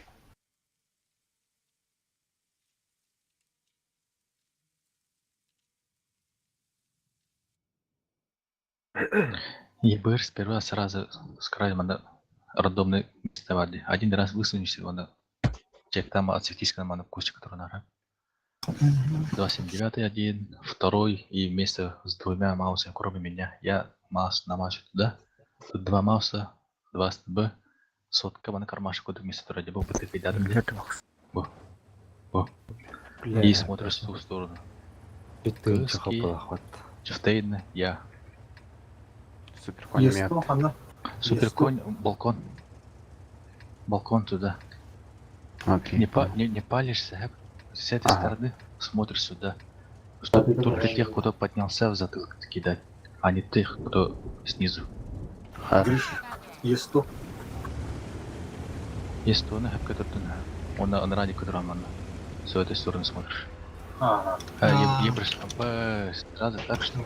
ЕБР сперва сразу с краю рандомный место варди. Один раз высунешься, он чек там отсветись на ману кусти, который нара. 279 один, второй и вместе с двумя маусами, кроме меня, я маус намажу туда. Тут два мауса, два СТБ, сотка на кармашек, куда вместо ради бога ты рядом. И смотришь в ту сторону. Чифтейн, я. Суперконь, балкон. Балкон туда. Не палишься, с этой стороны смотришь сюда. Чтобы только тех, кто поднялся в затылок кидать, а не тех, кто снизу. Есть 100. Есть 100, который он ради которого с этой стороны смотришь. Я пришел сразу так, что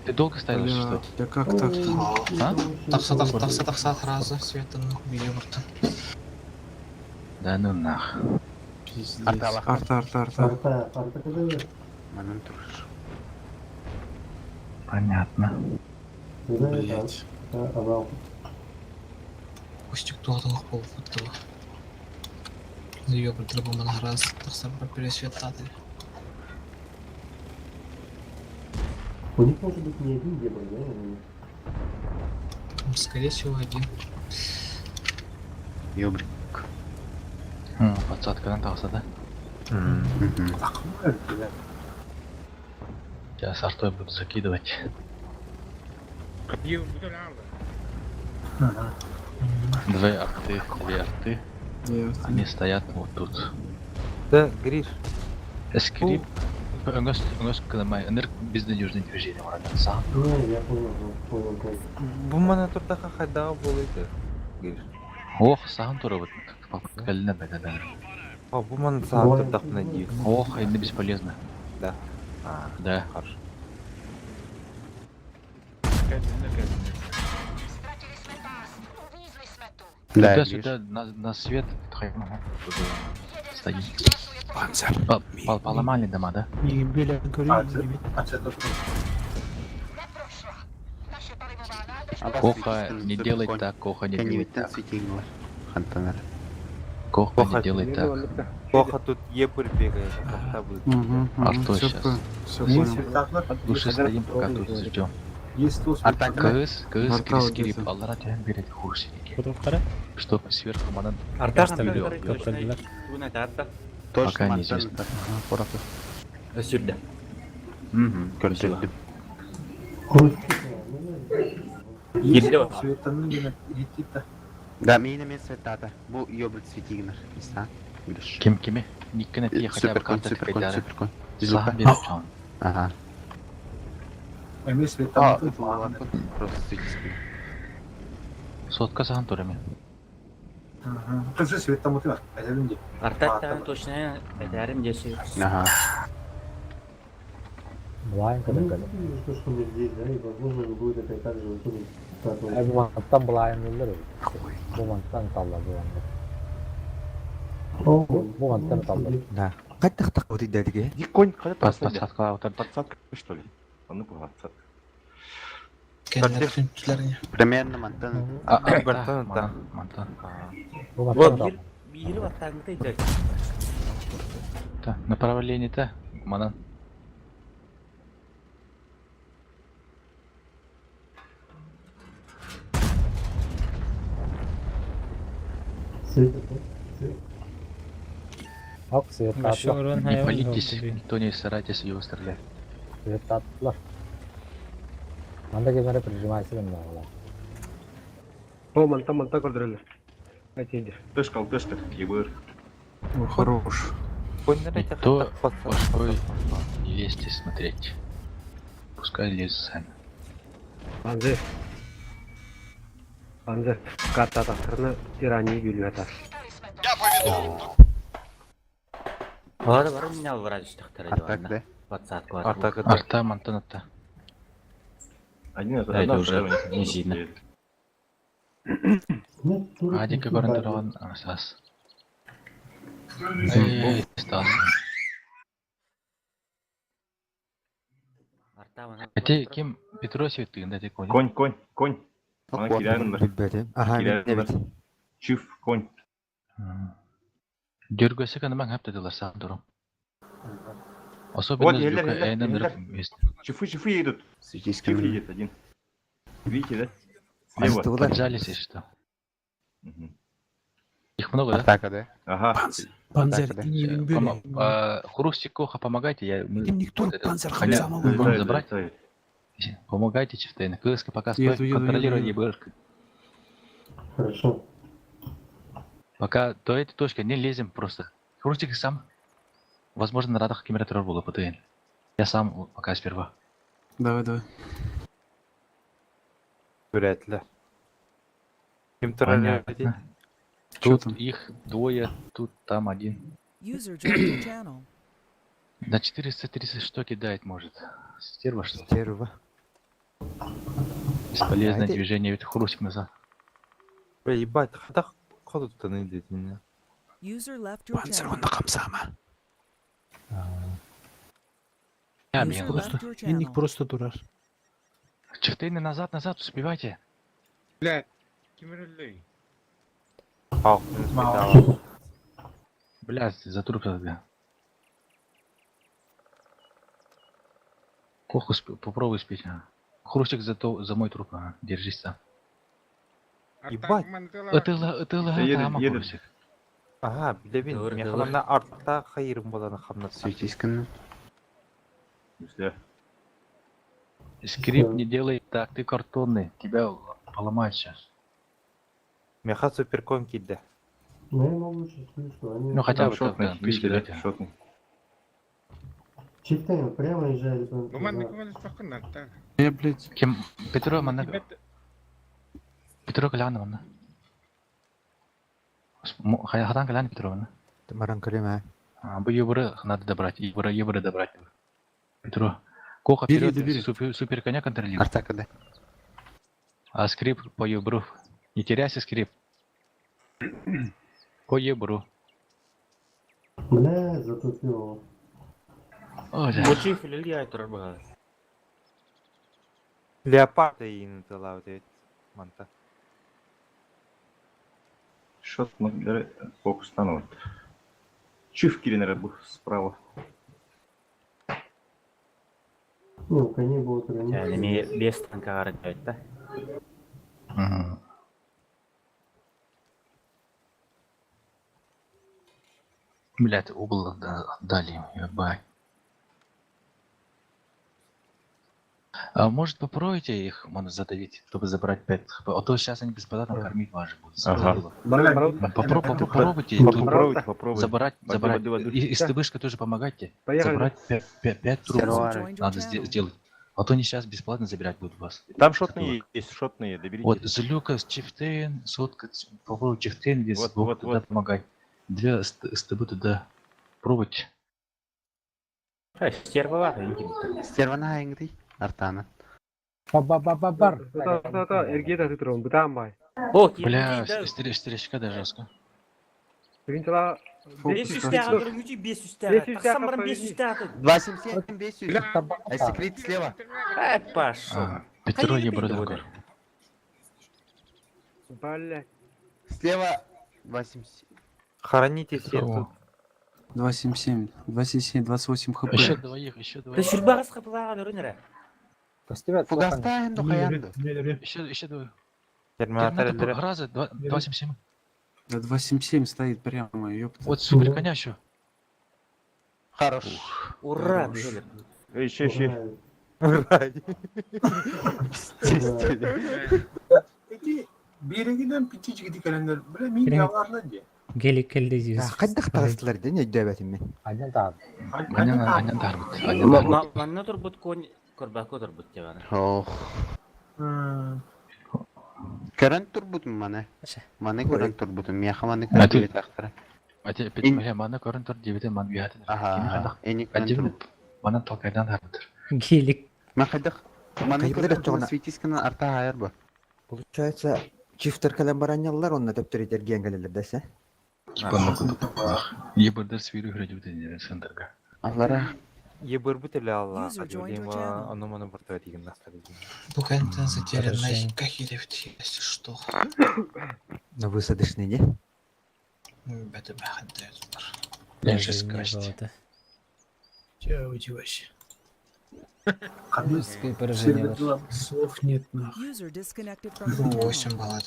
ты долго ставишь, что? Да как так? Такса сразу света бьет. Да ну нах. Арта. Понятно. Блять. Кустик туатылық болып бұттылы. Зүйе бір тұрбы мұна раз тақсар бір пересвет тады. У них может быть не один ебр, да? Скорее всего, один. Ёбрик. Подсадкадан тағса да. Сейчас артой буду закидывать. Бил буду рады. Две арты. Они стоят вот тут. Да, Гриш. Эскрип. Өңөс кылмай, энерг безнадежное движение воронятся. Я понял. Бу мана турдака хайдагы болойду. Гриш. Ох, саған туры вот. Калина бәдәләр. Бу мана сагы турдак надеюсь. Ох, это бесполезно. Да. Да. Хорошо. Да, сюда на свет стоит. Поломали дома, да? Коха, не делай так, Коха, не делай так. Коха, не делай так. Коха тут ебурь бегает, как будет. Арто сейчас. Лучше стоим, пока тут ждем. Кыз, скрип, аллара тем берет хурсиники. Чтобы сверху манан. Пока неизвестно. Сюда. Көрсөттүм. Да, мен светата. Бу ёбрик светигнер. Иса. Кеме? Никкіне тие хотя бы карта тікайдары. Суперкон. Саған беріп жауын. Ага. Просто светический. Сотка саған тұрымен. Тоже свет там утыр. Әдәлінде. Артаттан точно әдәрім десе. Ага. Блайн когда что мы здесь, да, и возможно будет опять так же выходить. Bu mantıktan Blайн öldürür. Bu mantıktan tallar bu mantık. Bu mantıktan tallar. Да. Қайтақ тақ өтейді әдіге? И конь, когда Подсадка отыр. подсадка, что ли? Ну, подсадка. Примерно мантан. Мантан. Bu mantıktan tallar. Бейілі ваттағыңды идек. Направление-то, манан. Ок, свет Не палитесь, никто не старайтесь его стрелять. Свет tatlılar. Anda кемері прижимайся да мына. О, манта көрдірілі. Әтейді. Тышка, ебыр. Хорош. Никто башкой не лезьте смотреть. Пускай лезут сами. Анзы, карта тақтырны тирани гүлі атар. Олар бары мен ал врач тақтыры Артак, да? Подсадку Арта, мантан атта. Один это Это уже не сильно. Адика көріндірған аңсас. Стас. Это кем Петросев тыгында тек конь? Конь. Ана кирәнмер. Ага, Чүф, конь. Дергөсі канымаң хаптадылар саған тұрым. Особенно люка Эйнер вместе. Чифы едут. Светический. Чиф едет один. Видите, да? Слева. Поджались, если что. Их много, да? Атака, да? Ага. Панзер, Хрустик, Коха, помогайте. Никто панзер Можем забрать. Помогайте, Чифтейн. КСК пока стоит, контролируй ебырк. Хорошо. Пока до этой точки не лезем просто. Хрустик сам. Возможно, на радах камераторов было ПТН. Я сам пока сперва. Давай. Вряд ли. Кем троллируете? Тут их двое, тут там один. User joined your channel. На 430 что кидает может? Стерва что ли? Стерва. Бесполезное движение, ведь хрустик назад. Ебать, ходут-то найдет меня. User left your channel. User left your channel. Просто дурар. Чифтейны назад, успевайте. Бля, кемерлей. Бля, за труп тогда. Кох, попробуй спеть. Хрустик за мой труп, держись там. Ебать. Тама хрустик. Ага, билебин. Мен хаманна артта хайырым боланы хамнат. Сөйтесіз кімнің? Скрипт не делай так, ты картонный. Тебя поломают сейчас. Меха суперкон кидді. Ну, я могу сейчас сказать, что они... Ну хотя бы шотный, шотный. Чифтами прямо езжали. Ну, man никого спокойно, так. Блядь. Кем? Петро, манна. Петро каляна, манна. Хадан каляна Петро, манна. Тамаран калема. Бу ебры надо добрать. Ебры добрать. Петро. Коха вперед, супер коня контролирует. Артака, да. А скрип по ебру. Не теряйся, скрип. По ебру. Бля, затупил. Бочи филили ай турар бага. Леопард иін тылау дейт. Манта. Шот фокустан вот. Чиф киринер был справа. Ну, коней было прям. Yani me best tanka hareket etti. Блядь, угол дали, ебать. А может попробуйте их, можно задавить, чтобы забрать 5 хп. А то сейчас они бесплатно кормить вас же будут. Ага. Попробуйте забрать. И с ТБшкой тоже помогайте. Забрать 5 трупов надо сделать. А то они сейчас бесплатно забирать будут вас. Там шотные есть, шотные, доберите. Вот, Злюка, Чифтейн, сотка, попробуй Чифтейн, весь туда помогать. 2 СТБ туда пробуйте. Стервовато. Стервана ингри. Артана. Бар. Эргеда ты трон, бутам бай. Бля, стеречка даже жестко. Принцла. 27. А секрет слева. Пошел. Петро ебро. Бля. Слева 87. Хороните все тут. 277, 28 хп. Еще двоих. Ты шурбагас хаплаган өрінірі. Фугаста энду хаянду. Еще двое. Терминатор. Раза 277. 277 стоит прямо, ёпта. Вот супер коня еще. Хорош. Ура! Еще. Берегиден pitçi gidi kalender. Böyle miyim yavlarına diye. Gelip geldi diyoruz. Кайдах тагыстылар да, не дәбәтим мен. Aynen da. Анан дарбыт. Манна турбут конь көрбәкі турбут дегені. Ох. Көрән турбутум маны. Маны көрән турбутум. Мен хаманы көрән тактыра. Ате петмәһә маны көрән тур дибете ман уяты. Ага. Эни көрән. Маны толкайдан дарбыт. Gelip. Мен кайдах. Маны көрән светисканы арта хайыр бу. Получается, чифтер калем баранялар онна төптөр этергән галелер дәсә. Ебырдыр свиру хрәҗү дигән сендерга. Аллара. Ебыр бутеле алла. Либо оно моно бортовать igen настали. Bu kentten затерянной кахилевт, если что. На высадочный, не? Бәді бәхәдді бар. Даже скачет. Чего вообще? Близкое поражение. Слов нет нахуй. 8 баллад.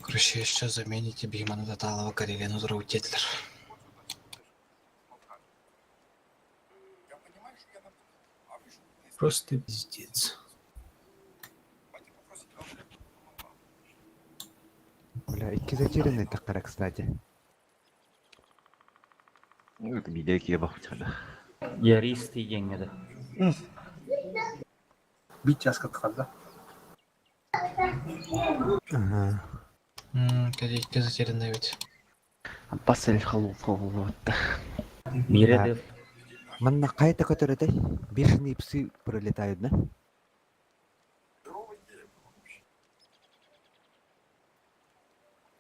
Короче, сейчас замените Бигмана Таталова, Карелину, Драутетлер. Просто пиздец. Бля, и затерянный такара, кстати. Ну, это бидейки я бахутяда. Яристы еңеді. Бить жасқа тықалда. Ага. Кәдейкі затерянный ведь. Бассель халуфоватта. Миреді. Манна кайта көтөрөтөй. Бешеные псы пролетают, да?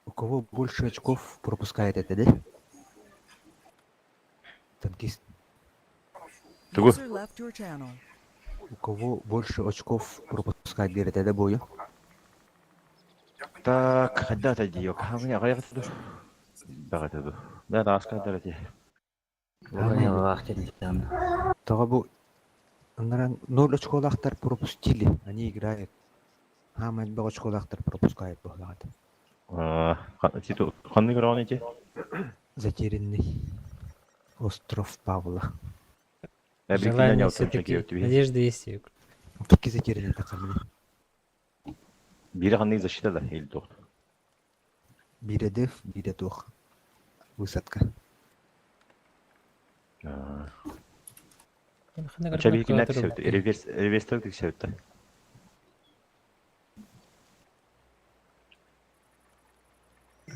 У кого больше очков пропускает это, да? Танкист. У кого больше очков пропускает берет это бою? Так, когда-то диок. А у меня как это? Да, это. Да, да, сказали. Ой, вахтен там. Тоға бұл ыңыран 0 очколақтар пропустили, они играют. Хам әлбі очколақтар пропускают бұғылағады. Қанды көрген ете? Затерянный остров Павла. Желание все-таки, надежда есть. Кеке затерянный тақамын. Бири қандай защита да, ел тоқты. Бире деф, бире тоқ. Высадка. Чаби кинак севді, реверстер тек севді.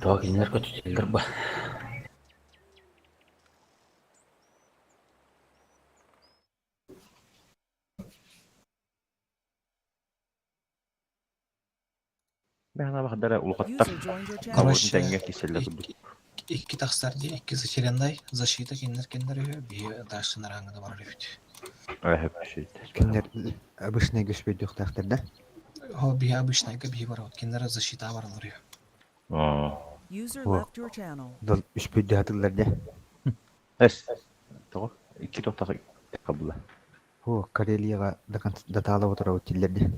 Тоғы кинер көтүтелдер ба. Бәғана бақдары ұлғаттар. Қауырын тәңге кеселі бұлды. Iki takslar diye iki zaçerenday zaşita kendiler bir daşın arangıda var öyle. Hep şey. Kimler обычный göçbeydi yok taktırda? O bir обычный bir var o kendiler zaşita var oraya. User left your channel. Dol göçbeydi hatırlarda. Es. Doğru. İki nokta kabul. O Kareliyaga datalı oturup otillerdi.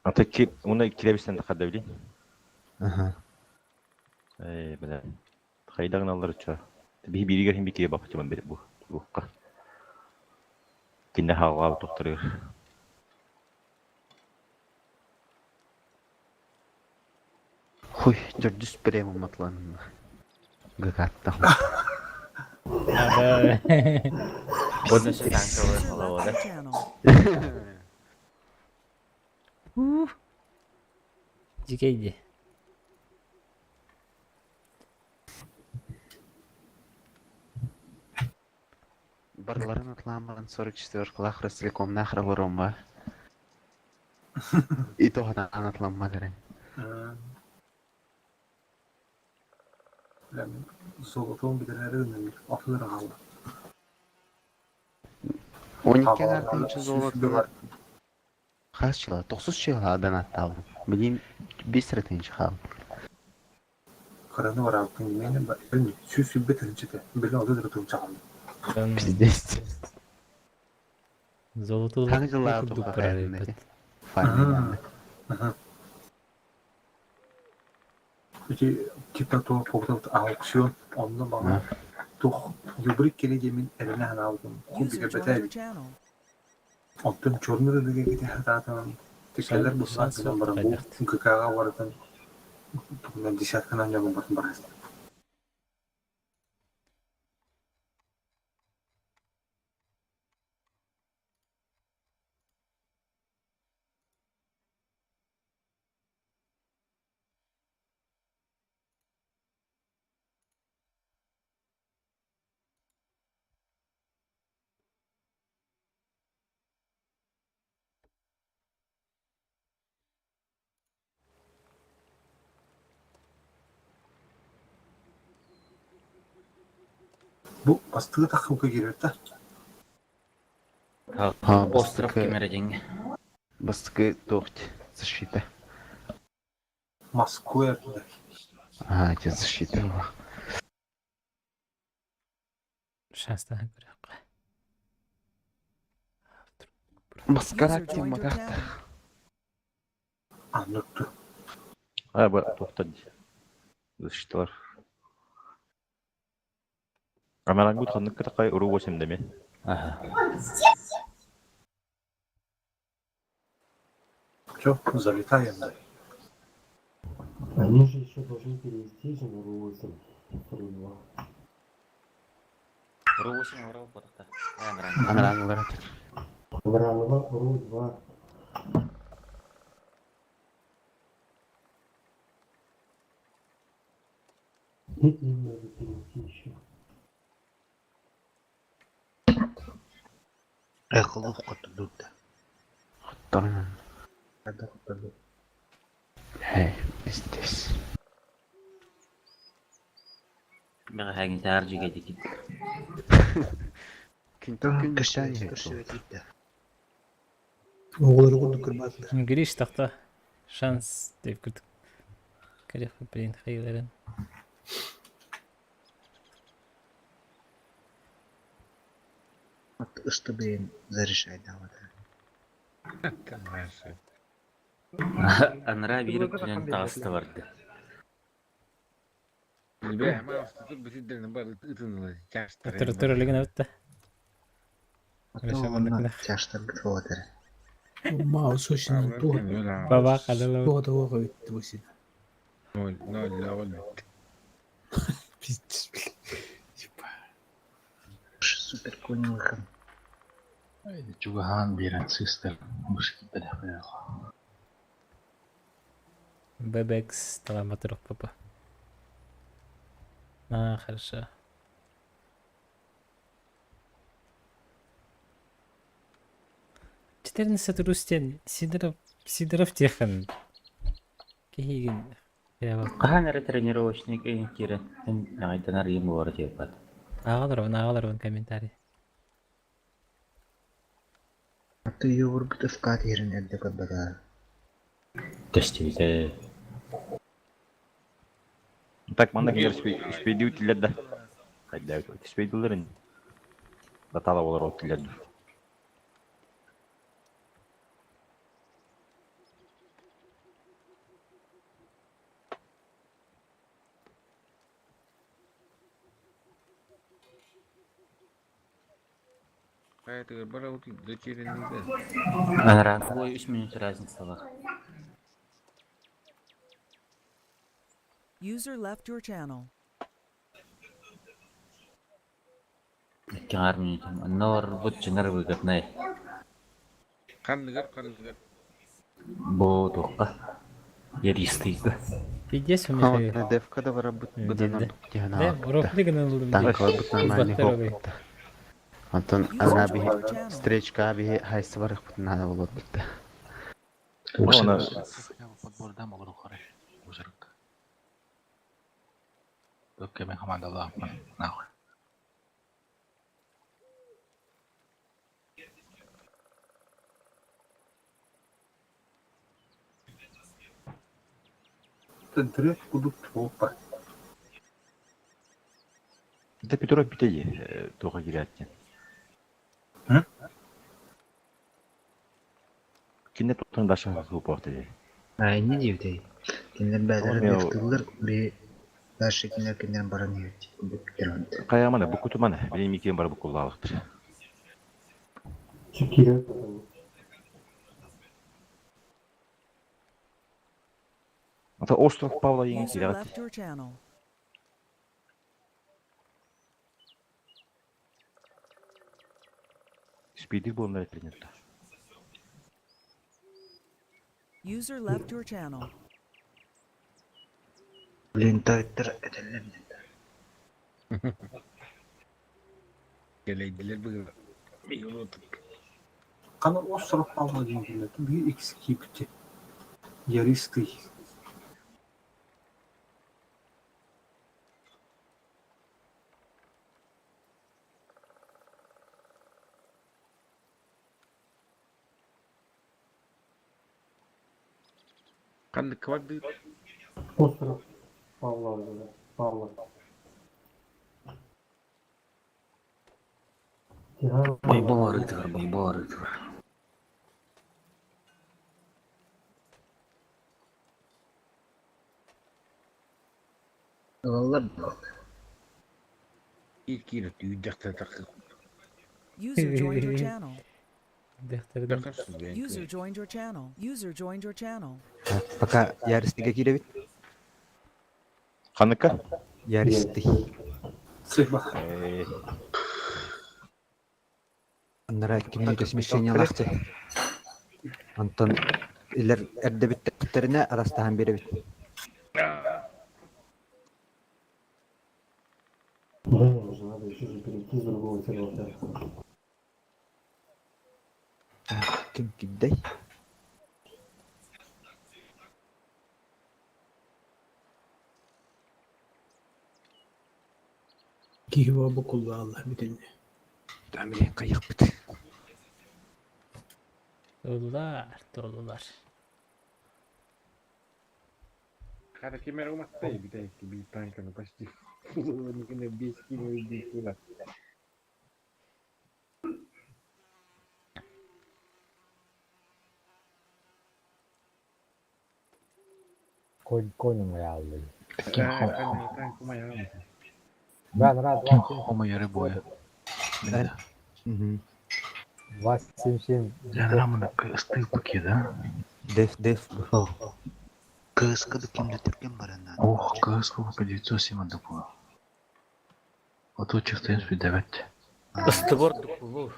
Ataki onu ikilebilsen de kadar bileyim. Aha. Böyle kayıdağın alır uçağı. Bir biri gelin bir kere bakacağım ben bu. Kinde hava doktoru. Хуй, дөрдүс берем уматланын. Гагатта. Bunu sen kanka var. Dikeydi. Барларын атланмаган 44 кылах Ростелеком нахра воромба. И то хана атланма керек. Soğutuğun bir tane önemli. Atılır kaldı. 12 kartınчы золото. Kaç yıl? 9 yıl adan attım. Bilin bir strateji hal. Karanı var altın benim ben süsü bitirince de böyle oldu da tutacağım. Bizde. Zolotulu kurduk parayı. Faydalı. Peki kita to portal aksiyon ondan bana to yubrik geleceğimin eline aldım. Kubi beter. Ondan çornuru da gitti hatta tekeller bu saatten bana bu kakağa vardan bundan dışarıdan ancak bakın bana. Bu bastığı takımka giriyor da. Остров кемережеңе. Басткы тохт защита. Москва. А, это защита. Şanstan göre. Маскарад темагата. Anlattı. Ha bu tohtadı. Защиталар. Амарангут ханнык такай уру 8 деме. Ага. Все, залетаем. Они же еще должны перевести же на РУ-8. РУ-8 уру потокта. Амарангулар. Врангова РУ-2. Им надо перевести еще. Эколог котудут. Tamam. Ada котудут. Hey, здесь. Бага хагин тааржиге дикит. Кинтокин Кышветите. Оğulları kurduk kırmazlar. Giriş takta. Şans deyip kırdık. Kalif bilin hayırların. Как-то ыстыбыйын зарешайда вот. Конечно. Анра бирip түйен тағысты барды. Бе, ама уступ бисиддерин бар ытынылы жаштар. Төрөлеген өтті. Оны жаштар бітіп Мау сошин Баба қалылы. Тоғыда оға өтті бөсін. Ноль лавал бит. Супер конюхом. Чугахан берен систер. Мушки бәләхбәләх. Бэбэкс, таламатырық папа. Хорошо. Четырнадцать рустен, Сидоров Техан. Кейген. Қахан әрі тренировочный кейін кері. Ағайданар ем олар деп бады. Ағаларван комментарий. А ты ее вырбыты в катерин әлді көбігі. Төстейді. Так, манда келер үспейді үтілерді. Қайда үспейді оларын. Батала олар өтілерді. Поэтому бара утылды дочеринізді. Анра бой 3 минут разница бар. User left your channel. 2 минут. Нор бұт жынар бұғытнай. Қандығыр. Бұ тоққа. Еристейді. Пидес у А меня. вот на девка да работает. Да, урок лиганын Танк вот нормальный хоп. Антон, она би встречка би хайсы барых надо было битті. Она Подбордам олар қарай. Өзірік. Өпке мен командалағым. Нахуй. Тентрет кудуп топа. это Петро битеги тоға келетін. Кине тоқтың башың ғып оқты дей. Не деуді? Кендер бәлері бектілдер бе бәрші кендерін бара не өтті. Қайаманы, бұл күті маны, білем екен бар бұл қолы алықтыр. Ата остров Павла еңін User келеғат. left your channel. Спейдір болындар әтірінетті. User left your channel. Лентайттыр әтелемдеді. Geleydiler bugün. Bir yol otup. Қана остров Павла дейін bir eksik yipti. Yaristый. Kandı kvardı. Остров Павла. Байбар. Vallahi bak. İlk yine düğündekte takı. User joined your channel. Bakarsın User joined your channel. User joined your channel. Пока ярыстыга киrebit. Қаныққа? Ярысты. Аннара кимники смещение алакчы. Антон илер эрде биттектерине арастахан беребит. Надо еще же перейти с другого сервера. Ким киддай? Киева букулла Allah битенне. Дамиле кайык бит. Dollar. Kada kemer olmazsa bir de bir tankını başlayıp. Bunu 5 kilo ödeyip Конь моя алды. Таким хомо яры боя. Бенда. Вас 77. Я рамына ыстык паки, да? Деф. Кыскыды кимде түркен барана. Ох, кыз по 907 дупу. Вот у чифтен спидавать. Ыстыбор дупулу.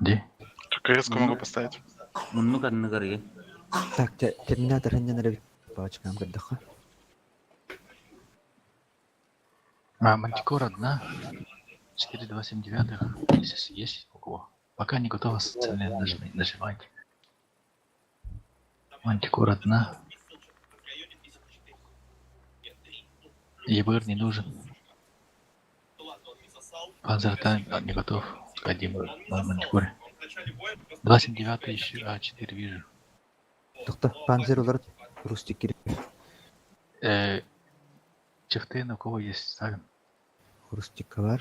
Де? КС могу поставить. Мунну канныгарыгы. Так, терминатор ханнан пачкам гаддаха. А Мантикор одна. 4.279. Если есть у кого. Пока не готова социально нажимать. Мантикор одна. ЕБР не нужен. Панзертайм не готов. Один на Мантикоре. 279 еще А4 вижу. Тохта, панзер улар рустик керек. Чифтен у кого есть ставим. Хрустика бар.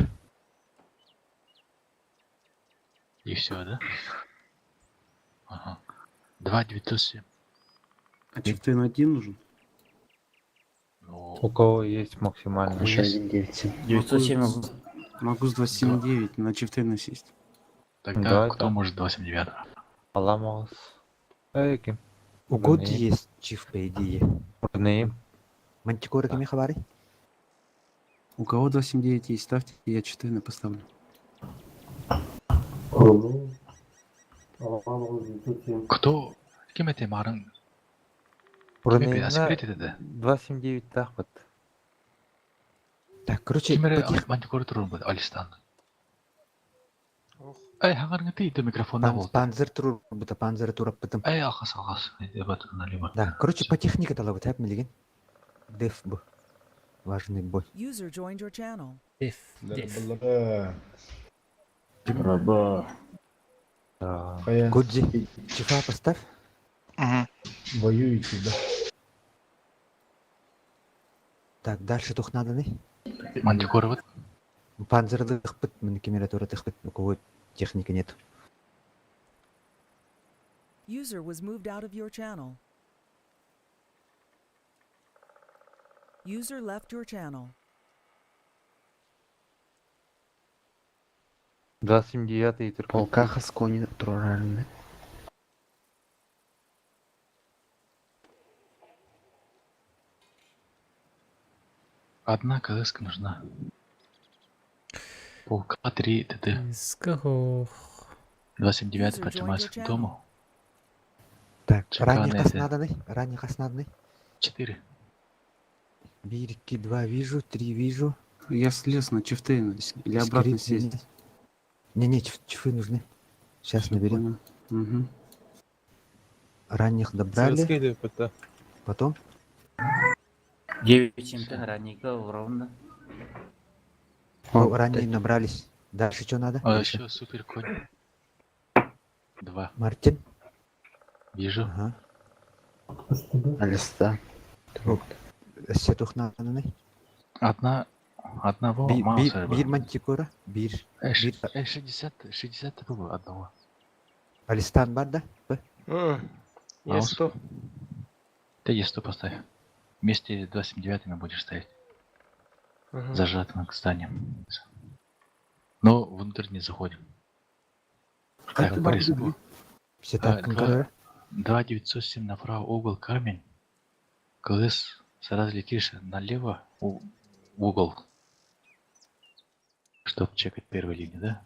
И все, да? Ага. 2.907. А чифтен один нужен? Ну, У кого есть максимальный? Еще 1.9.7. Могу с 279 на чифтена сесть. Тогда кто может 279? Аламалс. Ким? У кого есть чиф, по идее? Мантикора кими хабары? У кого 279 есть, ставьте, я чифтена поставлю. Кто? Кем это маран? Уровень 279 тахпат. Так, короче, Кимере Мантикора турун будет, Алистан. Эй, хагар нгти это микрофон на волт. Панзер тур, это панзер тур потом. Эй, ахас. Это налево. Да, короче, по технике талабы тап милиген. Деф бу. Важный бой. User joined your channel. Раба. Гудзи, чифа поставь. Воюете, да? Так, дальше тух надо не? Мантикора вот. Панзер дыхпыт, мне камера тура дыхпыт, у кого техники нет. User was moved out of your channel. User left your channel. 279 только. Полкаха с кони турарны. Одна КС нужна. Полка 3 ТТ. Скахох. 279 поднимаюсь к дому. Так, Шикарная ранних кас идея. надо не? Ранних кас надо не? 4. Бирки 2 вижу, 3 вижу. Я слез на чифтейна или обратно сесть. Не, чифы нужны. Сейчас наберем. Угу. Ранних добрали. Потом? 9 чем-то ранников ровно. О, ранние набрались. Дальше что надо? А еще супер конь. 2. Мартин. Вижу. Ага. Алиста. Все тух надо не? Одного Бир мантикора. Бир. 60 было одного. Алистан бар, да? Есть 100. Ты есть 100 поставь. Вместе 279 будешь ставить. Зажатым к зданиям. Но внутрь не заходим. Так, по рисунку. Все так, конкурера. 2.907 направо угол камень. КС сразу летишь налево в угол. Чтобы чекать первую линию, да?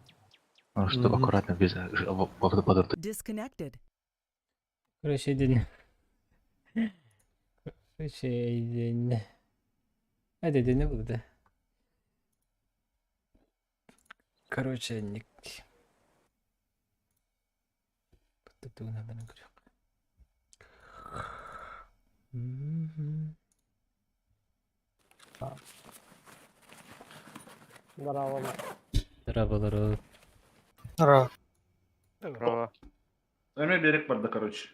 Ну, чтобы аккуратно без подорта. Disconnected. Короче, день. Это день не буду, да? Короче, ник. Тут надо на крюк. Здорово. Здорово. Öyle berek vardı короче.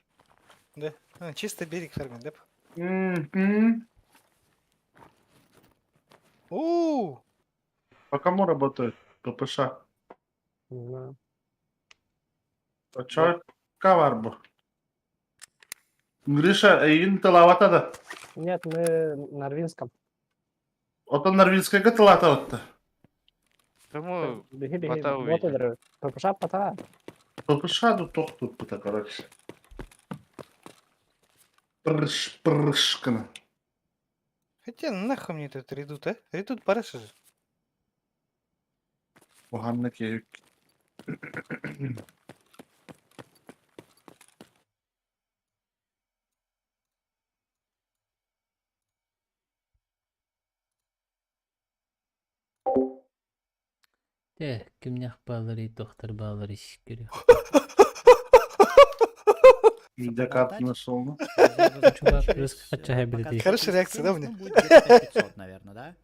Да. Чисто берег фермен, да? По кому работает ППШ? Не знаю. Чё? Каварбу. Гриша, иин тылавата да. Нет, мы на Норвинском. Отон норвильскайга тылата отта. Беги, беги, вот это. ППШ пота. Попышаду тох тут пыта, короче. Прыш-прышкана. Хотя нахуй мне этот редут, а? Редут параша же. Оганна кеюк. Кимнях балары, доктор балары шикери. Декат нашел. Чувак, раскачай, блядь. Хорошая реакция, да, у меня? Будет где-то 500, наверное, да?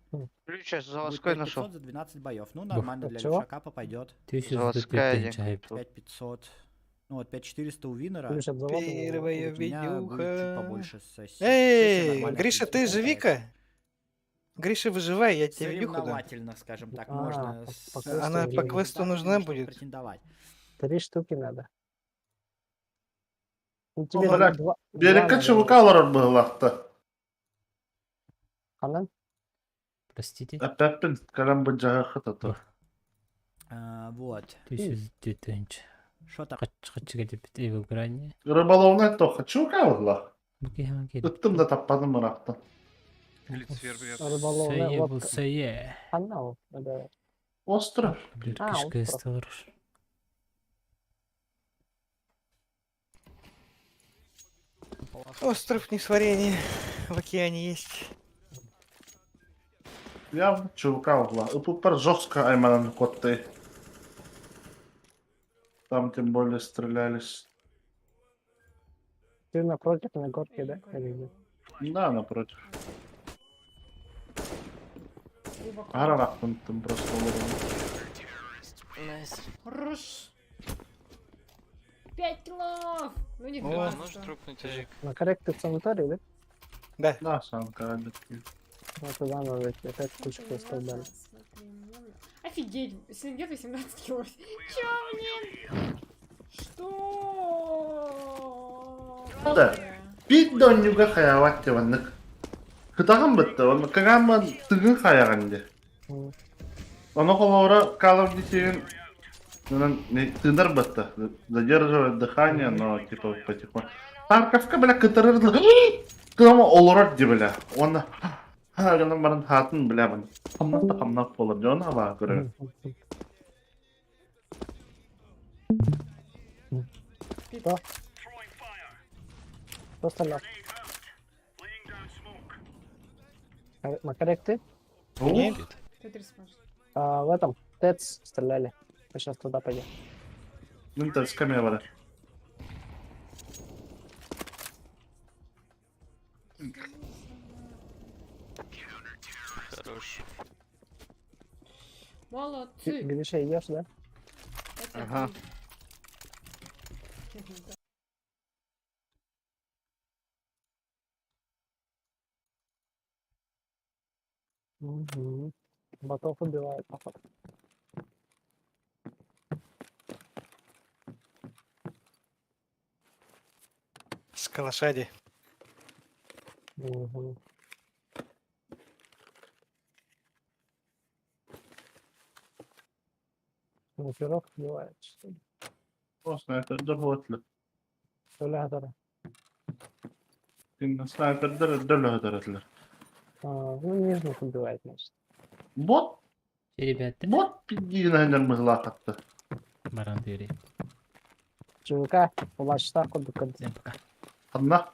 Сейчас Заводской нашел. За 12 боев. Ну, нормально для Чего? левшака попадет. Заводская 5500. Ну, вот 5400 у Винера. Ключ от завода. Первая Вот у меня будет чуть видюха. побольше сессии. Эй, Нормально Гриша, ты же Вика? Гриша, выживай, я тебе видюху дам. Соревновательно, скажем так, можно. Она по квесту нужна будет. Претендовать. 3 штуки надо. Ну, О, тебе блядь, два берекка надо. чувакалар было-то. Анан? Простите. Опять пин калам хата. Вот. Тысяч. Что там? Хочу где-то его грани. Рыболовная тоха чувакалла. Букихан Туттум да таппадым мыракта. Рыболовная Сае был лодка. сае. Анал. Это... Остров. Кишка история. Остров несварения в океане есть. Явно чувакалла. Упупар жестко айманан котты. Там тем более стрелялись. Ты напротив на горке, да? Или нет? Да, напротив. Арарахтан там просто Хорош. 5 килов! Ну не О, можешь трупнуть язык. На корректе в санатории, да? Да. Да, сам кадетки. Вот туда надо идти. Опять кучу квестов дали. Офигеть, если где-то 18 кило. Чё, блин? Что? Да. Пит донюга хаяватте ваннык. Кытаган бытты, оны кагамма тыгын хаяганде. Оны колора Call of Duty тынар бытты. Задерживает дыхание, но типа потихоньку. Тарковка, бля, кытырыр. Кыдама олорот ди, бля. Оны... Хагана барын хатын, бля, бын. Хамнақ болыр, жона ала көрі. Что? Что стрелял? На корректе? Нет. В этом ТЭЦ стреляли. Мы сейчас туда пойдем. Ну, ТЭЦ камера. Хорош. Молодцы. Гриша, идешь, да? Ага. Угу. Ботов убивает, походу. С калашади. Угу. Снайперов убивает, что ли? О, снайпер дөрвотлы. Өләдер. Снайпер дөрвотлы. Ну, нижних убивает, значит. Бот? Ребята. Бот пиддиинайнер мыглаакатты. Баран дери. ЧВК, улачта, куды. Всем пока. Одна.